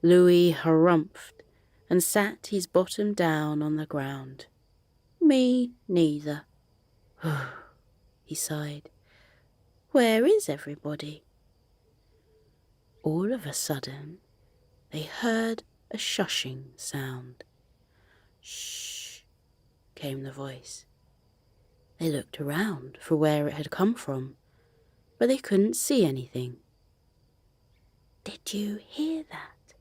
Louis harumphed and sat his bottom down on the ground. "Me neither," he sighed. "Where is everybody?" All of a sudden, they heard a shushing sound. "Shh," came the voice. They looked around for where it had come from, but they couldn't see anything. "Did you hear that?"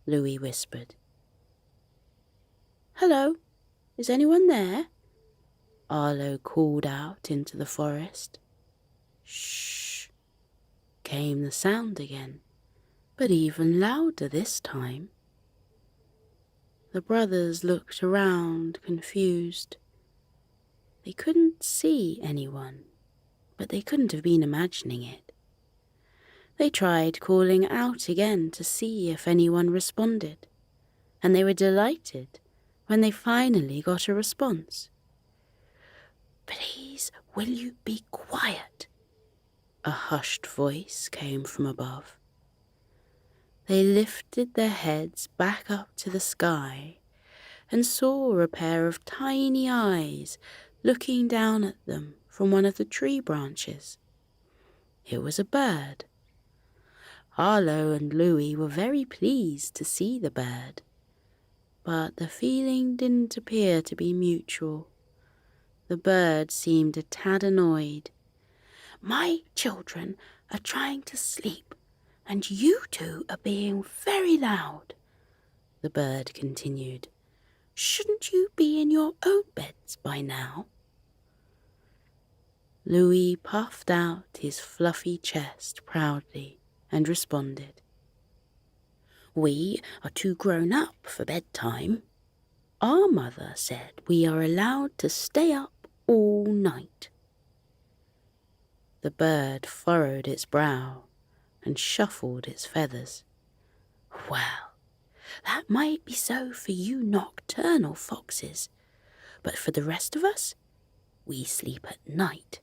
Louis whispered. "Hello, is anyone there?" Arlo called out into the forest. "Shh," came the sound again, but even louder this time. The brothers looked around, confused. They couldn't see anyone, but they couldn't have been imagining it. They tried calling out again to see if anyone responded, and they were delighted when they finally got a response. "Please, will you be quiet?" a hushed voice came from above. They lifted their heads back up to the sky and saw a pair of tiny eyes looking down at them from one of the tree branches. It was a bird. Arlo and Louis were very pleased to see the bird, but the feeling didn't appear to be mutual. The bird seemed a tad annoyed. "My children are trying to sleep, and you two are being very loud," the bird continued. "Shouldn't you be in your own beds by now?" Louis puffed out his fluffy chest proudly and responded, "We are too grown up for bedtime. Our mother said we are allowed to stay up all night." The bird furrowed its brow and shuffled its feathers. "Well, that might be so for you nocturnal foxes, but for the rest of us, we sleep at night,"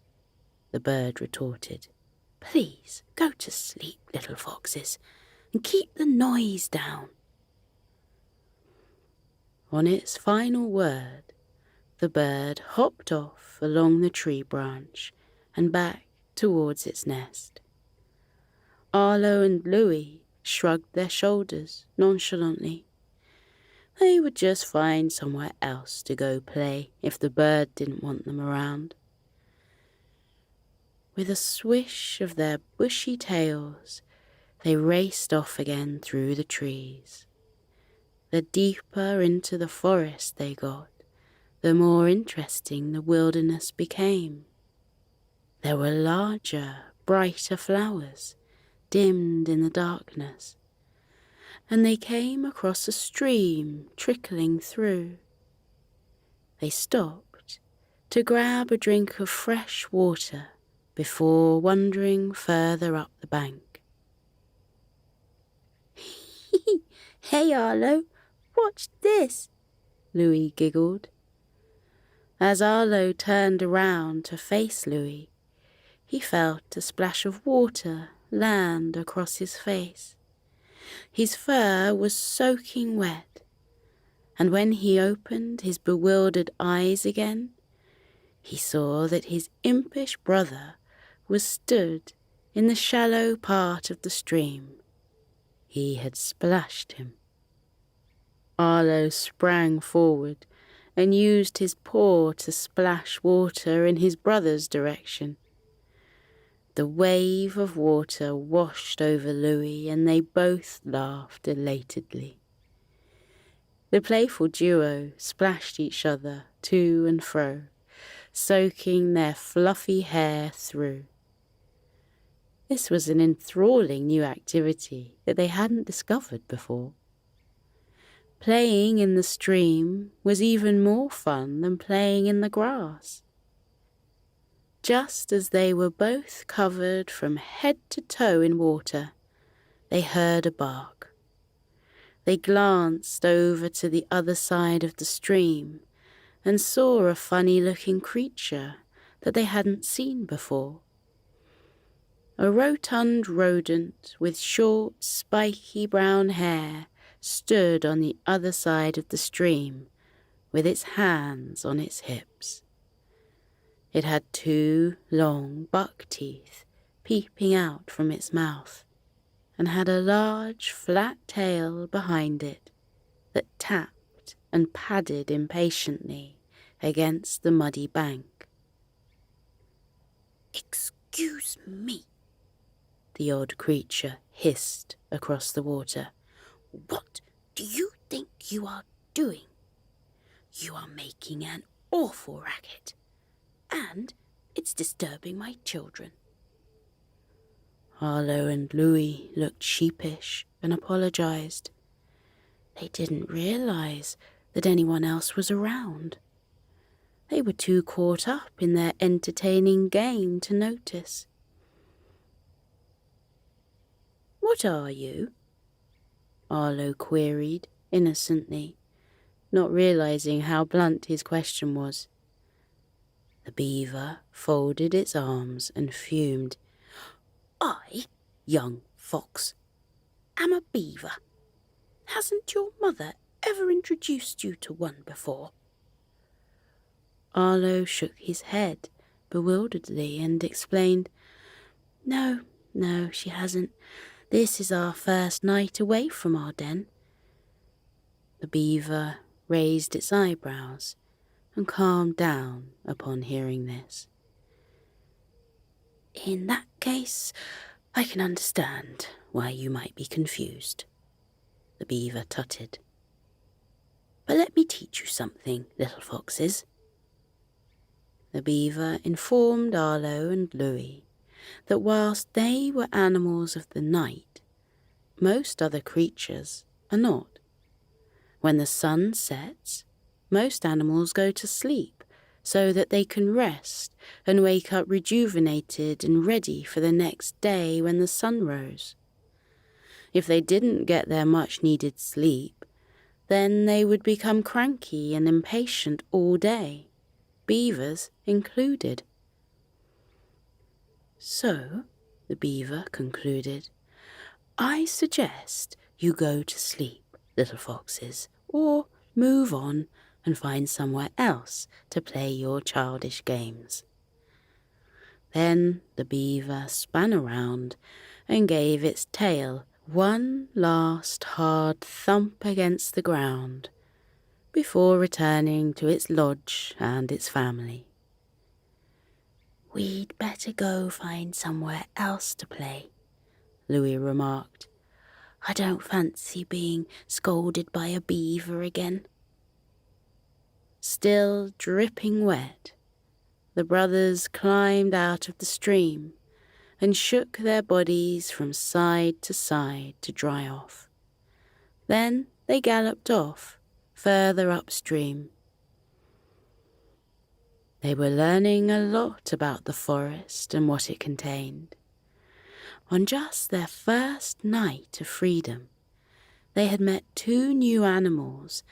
the bird retorted. "Please go to sleep, little foxes, and keep the noise down." On its final word, the bird hopped off along the tree branch and back towards its nest. Arlo and Louis shrugged their shoulders nonchalantly. They would just find somewhere else to go play if the bird didn't want them around. With a swish of their bushy tails, they raced off again through the trees. The deeper into the forest they got, the more interesting the wilderness became. There were larger, brighter flowers, dimmed in the darkness, and they came across a stream trickling through. They stopped to grab a drink of fresh water before wandering further up the bank. "Hey, Arlo, watch this," Louis giggled. As Arlo turned around to face Louis, he felt a splash of water land across his face. His fur was soaking wet, and when he opened his bewildered eyes again, he saw that his impish brother was stood in the shallow part of the stream. He had splashed him. Arlo sprang forward and used his paw to splash water in his brother's direction. The wave of water washed over Louis, and they both laughed elatedly. The playful duo splashed each other to and fro, soaking their fluffy hair through. This was an enthralling new activity that they hadn't discovered before. Playing in the stream was even more fun than playing in the grass. Just as they were both covered from head to toe in water, they heard a bark. They glanced over to the other side of the stream and saw a funny-looking creature that they hadn't seen before. A rotund rodent with short, spiky brown hair stood on the other side of the stream with its hands on its hips. It had 2 long buck teeth peeping out from its mouth and had a large flat tail behind it that tapped and padded impatiently against the muddy bank. "Excuse me," the odd creature hissed across the water. "What do you think you are doing? You are making an awful racket, and it's disturbing my children." Arlo and Louis looked sheepish and apologized. They didn't realize that anyone else was around. They were too caught up in their entertaining game to notice. "What are you?" Arlo queried innocently, not realizing how blunt his question was. The beaver folded its arms and fumed. "I, young fox, am a beaver. Hasn't your mother ever introduced you to one before?" Arlo shook his head bewilderedly and explained, No, she hasn't. This is our first night away from our den." The beaver raised its eyebrows and calmed down upon hearing this. "In that case, I can understand why you might be confused," the beaver tutted. "But let me teach you something, little foxes." The beaver informed Arlo and Louis that whilst they were animals of the night, most other creatures are not. When the sun sets, most animals go to sleep so that they can rest and wake up rejuvenated and ready for the next day when the sun rose. If they didn't get their much-needed sleep, then they would become cranky and impatient all day, beavers included. "So," the beaver concluded, "I suggest you go to sleep, little foxes, or move on and find somewhere else to play your childish games." Then the beaver span around and gave its tail one last hard thump against the ground before returning to its lodge and its family. "We'd better go find somewhere else to play," Louis remarked. "I don't fancy being scolded by a beaver again." Still dripping wet, the brothers climbed out of the stream and shook their bodies from side to side to dry off. Then they galloped off, further upstream. They were learning a lot about the forest and what it contained. On just their first night of freedom, they had met 2 new animals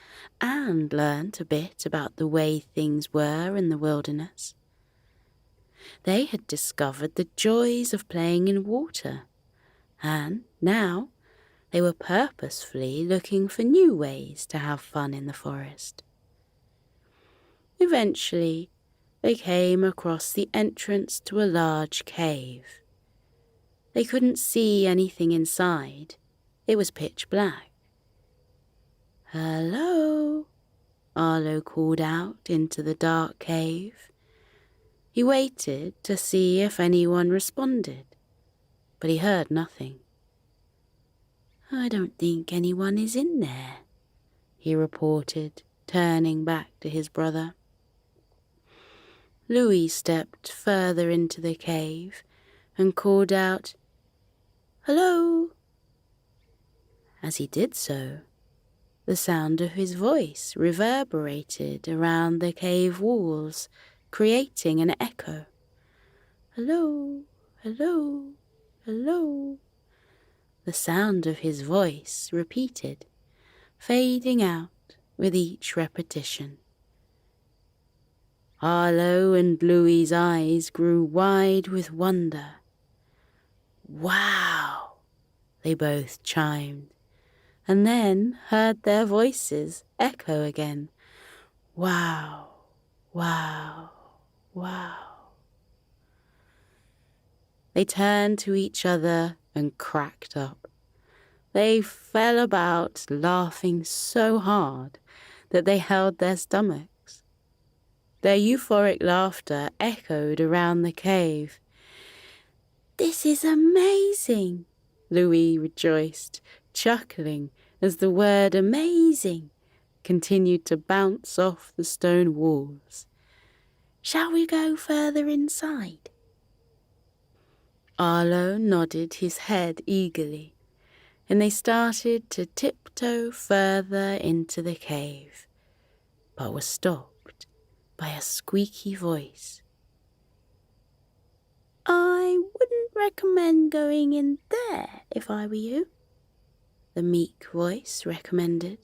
and learnt a bit about the way things were in the wilderness. They had discovered the joys of playing in water, and now they were purposefully looking for new ways to have fun in the forest. Eventually, they came across the entrance to a large cave. They couldn't see anything inside. It was pitch black. "Hello," Arlo called out into the dark cave. He waited to see if anyone responded, but he heard nothing. "I don't think anyone is in there," he reported, turning back to his brother. Louis stepped further into the cave and called out, "Hello." As he did so, the sound of his voice reverberated around the cave walls, creating an echo. "Hello, hello, hello." The sound of his voice repeated, fading out with each repetition. Arlo and Louis's eyes grew wide with wonder. "Wow," they both chimed, and then heard their voices echo again. "Wow, wow, wow." They turned to each other and cracked up. They fell about, laughing so hard that they held their stomachs. Their euphoric laughter echoed around the cave. "This is amazing," Louis rejoiced, chuckling as the word "amazing" continued to bounce off the stone walls. "Shall we go further inside?" Arlo nodded his head eagerly, and they started to tiptoe further into the cave, but were stopped by a squeaky voice. "I wouldn't recommend going in there if I were you," the meek voice recommended.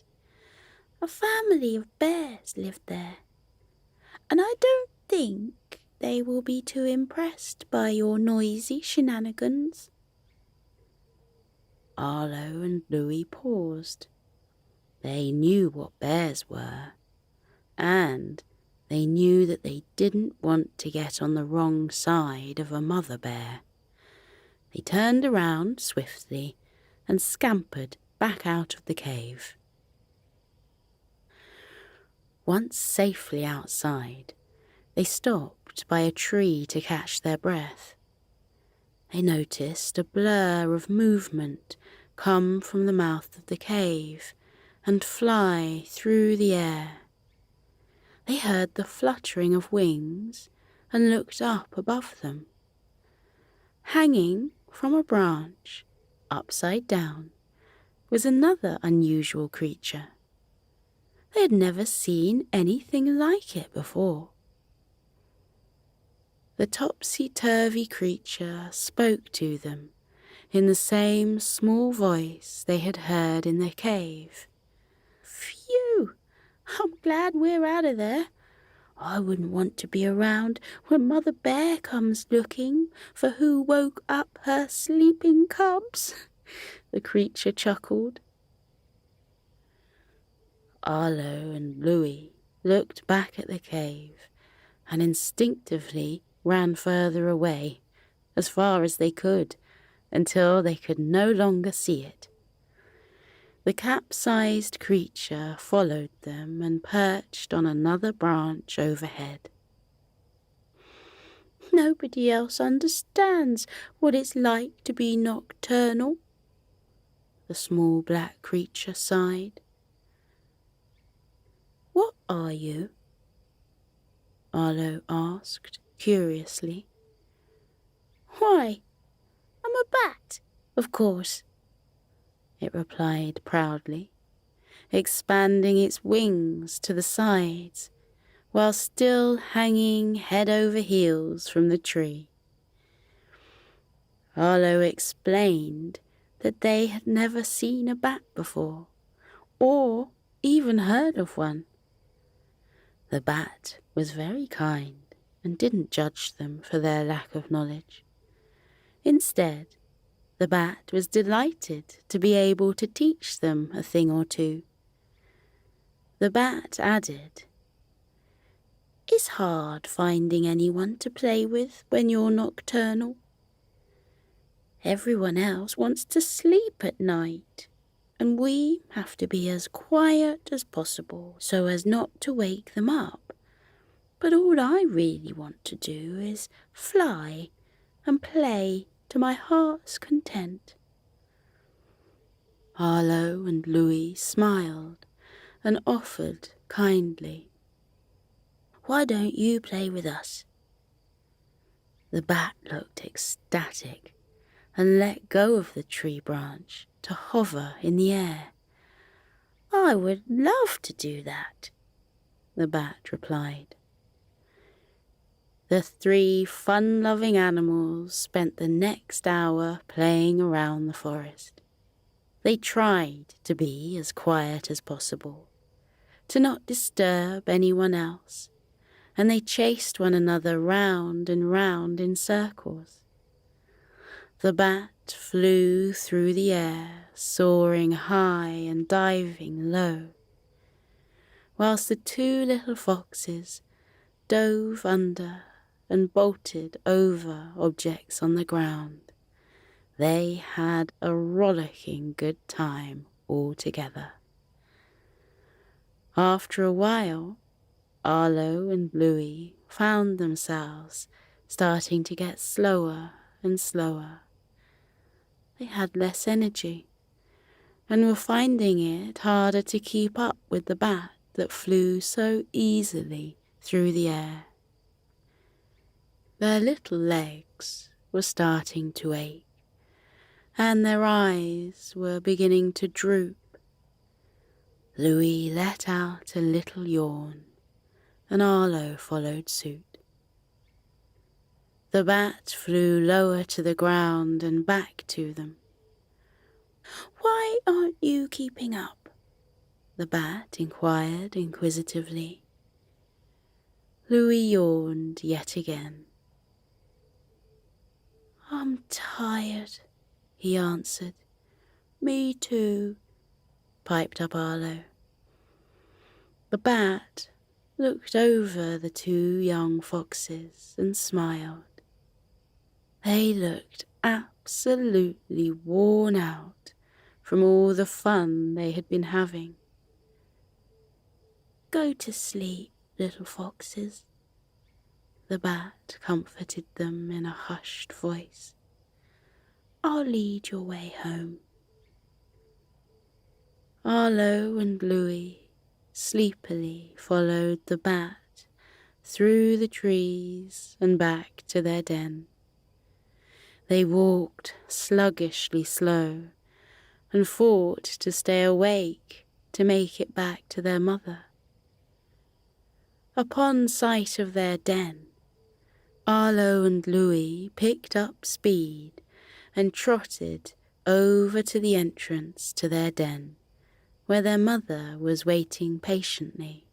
"A family of bears lived there, and I don't think they will be too impressed by your noisy shenanigans." Arlo and Louis paused. They knew what bears were, and they knew that they didn't want to get on the wrong side of a mother bear. They turned around swiftly and scampered back out of the cave. Once safely outside, they stopped by a tree to catch their breath. They noticed a blur of movement come from the mouth of the cave and fly through the air. They heard the fluttering of wings and looked up above them. Hanging from a branch, upside down, was another unusual creature. They had never seen anything like it before. The topsy-turvy creature spoke to them in the same small voice they had heard in the cave. "Phew! I'm glad we're out of there. I wouldn't want to be around when Mother Bear comes looking for who woke up her sleeping cubs," the creature chuckled. Arlo and Louis looked back at the cave and instinctively ran further away, as far as they could, until they could no longer see it. The capsized creature followed them and perched on another branch overhead. "Nobody else understands what it's like to be nocturnal," the small black creature sighed. "What are you?" Arlo asked curiously. "Why, I'm a bat, of course," it replied proudly, expanding its wings to the sides while still hanging head over heels from the tree. Arlo explained that they had never seen a bat before, or even heard of one. The bat was very kind and didn't judge them for their lack of knowledge. Instead, the bat was delighted to be able to teach them a thing or two. The bat added, "It's hard finding anyone to play with when you're nocturnal. Everyone else wants to sleep at night, and we have to be as quiet as possible so as not to wake them up. But all I really want to do is fly and play to my heart's content." Arlo and Louis smiled and offered kindly, "Why don't you play with us?" The bat looked ecstatic and let go of the tree branch to hover in the air. "I would love to do that," the bat replied. The three fun-loving animals spent the next hour playing around the forest. They tried to be as quiet as possible, to not disturb anyone else, and they chased one another round and round in circles. The bat flew through the air, soaring high and diving low, whilst the two little foxes dove under and bolted over objects on the ground. They had a rollicking good time all together. After a while, Arlo and Louis found themselves starting to get slower and slower. They had less energy and were finding it harder to keep up with the bat that flew so easily through the air. Their little legs were starting to ache, and their eyes were beginning to droop. Louis let out a little yawn, and Arlo followed suit. The bat flew lower to the ground and back to them. "Why aren't you keeping up?" the bat inquired inquisitively. Louis yawned yet again. "I'm tired," he answered. "Me too," piped up Arlo. The bat looked over the two young foxes and smiled. They looked absolutely worn out from all the fun they had been having. "Go to sleep, little foxes," the bat comforted them in a hushed voice. "I'll lead your way home." Arlo and Louis sleepily followed the bat through the trees and back to their den. They walked sluggishly slow and fought to stay awake to make it back to their mother. Upon sight of their den, Arlo and Louis picked up speed and trotted over to the entrance to their den, where their mother was waiting patiently.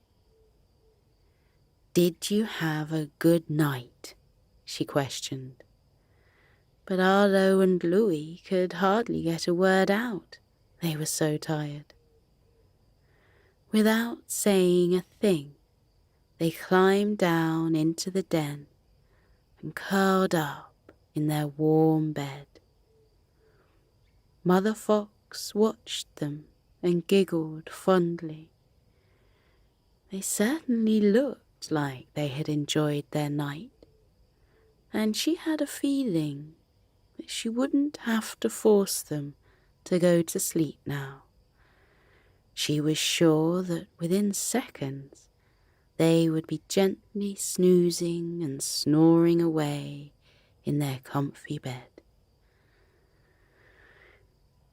"Did you have a good night?" she questioned. But Arlo and Louis could hardly get a word out. They were so tired. Without saying a thing, they climbed down into the den and curled up in their warm bed. Mother Fox watched them and giggled fondly. They certainly looked like they had enjoyed their night, and she had a feeling that she wouldn't have to force them to go to sleep now. She was sure that within seconds they would be gently snoozing and snoring away in their comfy bed.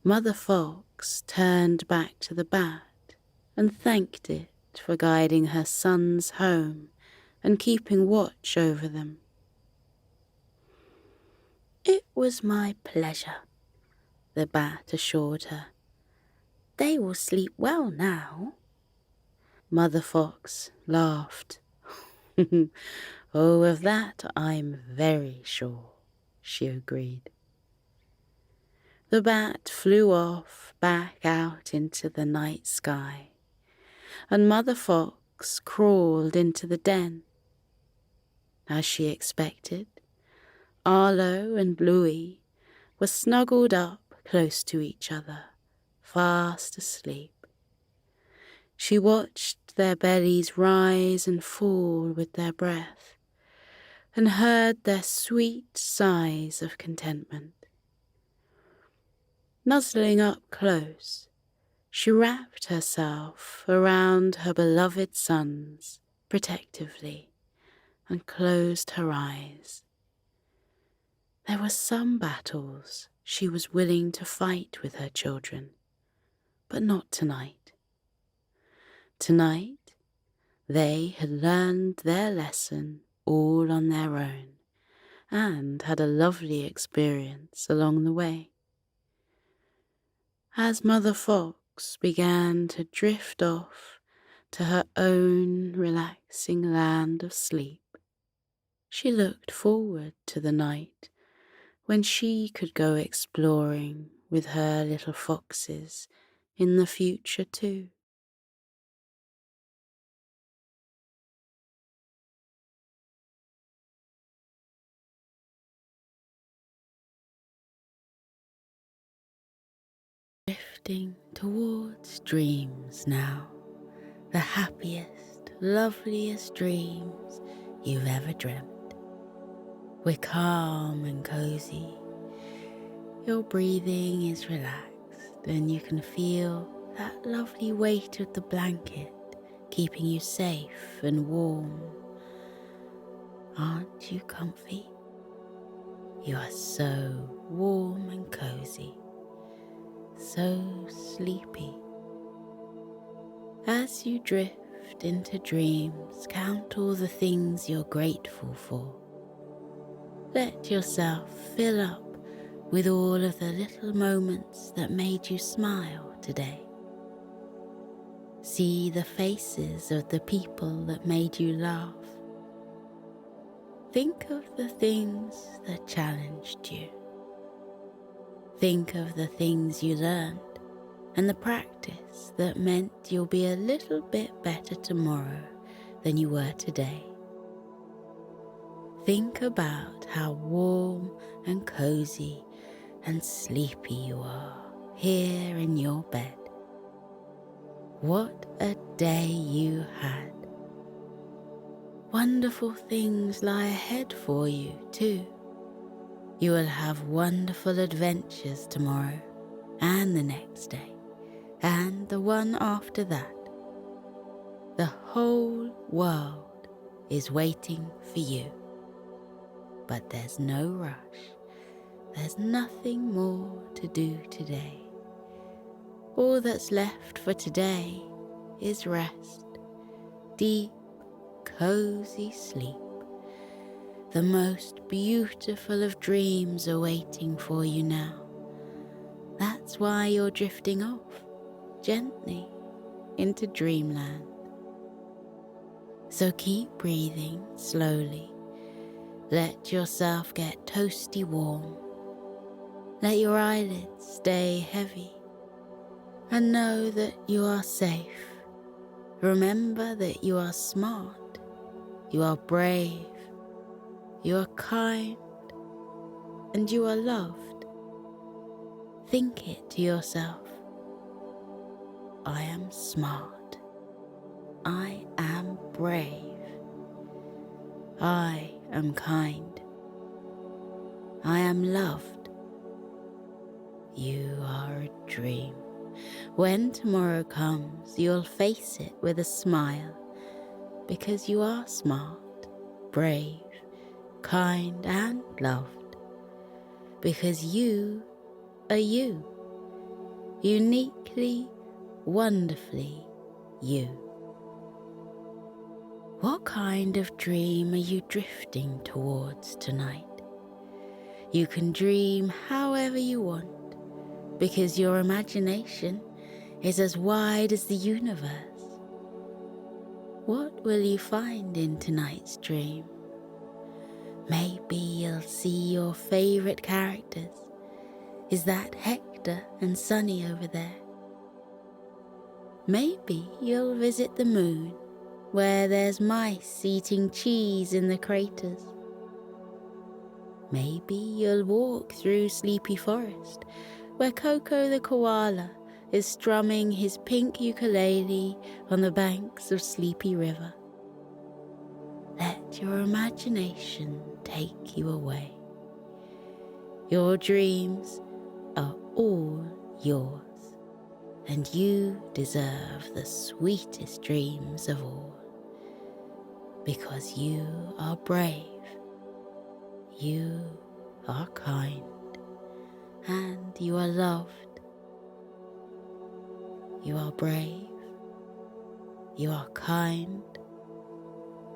Mother Fox turned back to the bat and thanked it for guiding her sons home and keeping watch over them. "It was my pleasure," the bat assured her. "They will sleep well now." Mother Fox laughed. "Oh, of that I'm very sure," she agreed. The bat flew off back out into the night sky, and Mother Fox crawled into the den. As she expected, Arlo and Louis were snuggled up close to each other, fast asleep. She watched their bellies rise and fall with their breath, and heard their sweet sighs of contentment. Nuzzling up close, she wrapped herself around her beloved sons protectively and closed her eyes. There were some battles she was willing to fight with her children, but not tonight. Tonight, they had learned their lesson all on their own and had a lovely experience along the way. As Mother Fox began to drift off to her own relaxing land of sleep, she looked forward to the night when she could go exploring with her little foxes in the future too. Drifting towards dreams now, the happiest, loveliest dreams you've ever dreamt. We're calm and cozy. Your breathing is relaxed and you can feel that lovely weight of the blanket keeping you safe and warm. Aren't you comfy? You are so warm and cozy, so sleepy. As you drift into dreams, count all the things you're grateful for. Let yourself fill up with all of the little moments that made you smile today. See the faces of the people that made you laugh. Think of the things that challenged you. Think of the things you learned and the practice that meant you'll be a little bit better tomorrow than you were today. Think about how warm and cozy and sleepy you are here in your bed. What a day you had. Wonderful things lie ahead for you too. You will have wonderful adventures tomorrow and the next day and the one after that. The whole world is waiting for you. But there's no rush. There's nothing more to do today. All that's left for today is rest, deep, cozy sleep. The most beautiful of dreams are waiting for you now. That's why you're drifting off, gently, into dreamland. So keep breathing slowly. Let yourself get toasty warm. Let your eyelids stay heavy. And know that you are safe. Remember that you are smart. You are brave. You are kind. And you are loved. Think it to yourself. I am smart. I am brave. I am kind. I am loved. You are a dream. When tomorrow comes, you'll face it with a smile, because you are smart, brave, kind and loved. Because you are you, uniquely, wonderfully you. What kind of dream are you drifting towards tonight? You can dream however you want, because your imagination is as wide as the universe. What will you find in tonight's dream? Maybe you'll see your favourite characters. Is that Hector and Sunny over there? Maybe you'll visit the moon, where there's mice eating cheese in the craters. Maybe you'll walk through Sleepy Forest, where Coco the koala is strumming his pink ukulele on the banks of Sleepy River. Let your imagination take you away. Your dreams are all yours, and you deserve the sweetest dreams of all, because you are brave, you are kind, and you are loved. You are brave, you are kind,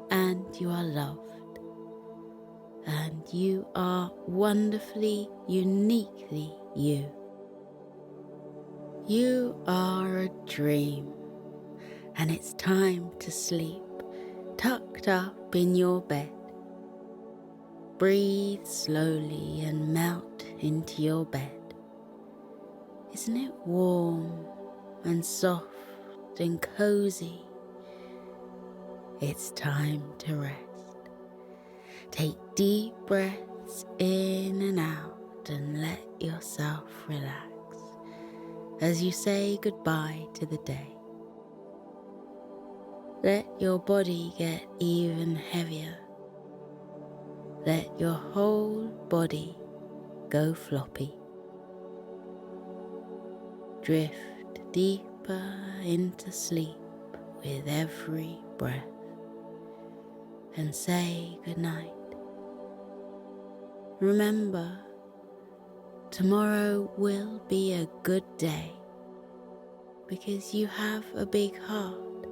and you are loved. And you are wonderfully, uniquely you. You are a dream, and it's time to sleep, tucked up in your bed. Breathe slowly and melt into your bed. Isn't it warm and soft and cozy? It's time to rest. Take deep breaths in and out and let yourself relax as you say goodbye to the day. Let your body get even heavier. Let your whole body go floppy. Drift deeper into sleep with every breath and say goodnight. Remember, tomorrow will be a good day because you have a big heart.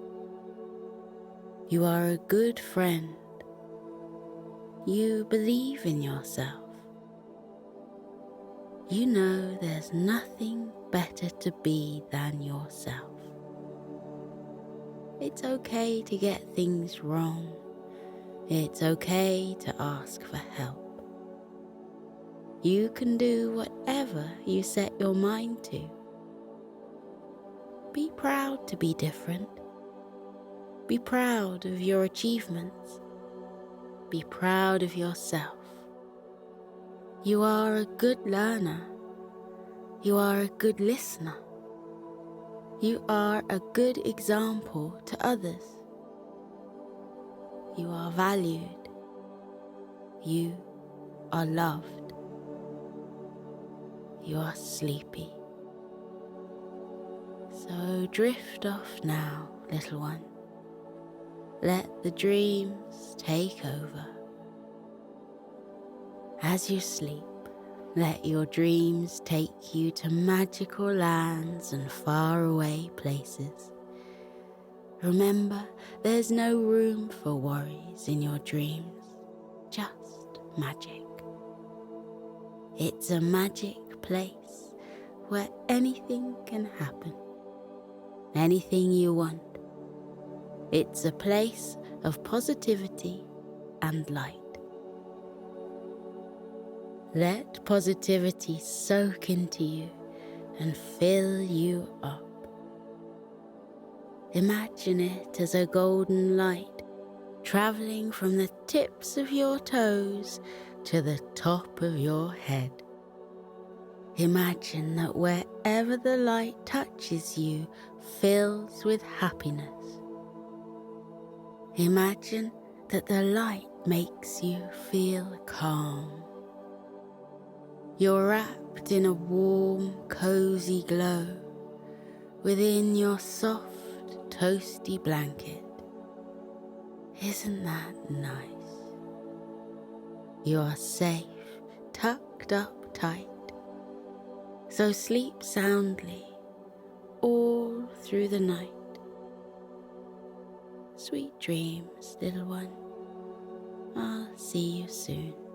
You are a good friend. You believe in yourself. You know there's nothing better to be than yourself. It's okay to get things wrong It's okay to ask for help. You can do whatever you set your mind to. Be proud to be different. Be proud of your achievements. Be proud of yourself. You are a good learner. You are a good listener. You are a good example to others. You are valued. You are loved. You are sleepy. So drift off now, little one. Let the dreams take over. As you sleep, let your dreams take you to magical lands and faraway places. Remember, there's no room for worries in your dreams, just magic. It's a magic place where anything can happen, anything you want. It's a place of positivity and light. Let positivity soak into you and fill you up. Imagine it as a golden light traveling from the tips of your toes to the top of your head. Imagine that wherever the light touches you fills with happiness. Imagine that the light makes you feel calm. You're wrapped in a warm, cozy glow within your soft, toasty blanket. Isn't that nice? You are safe, tucked up tight. So sleep soundly all through the night. Sweet dreams, little one. I'll see you soon.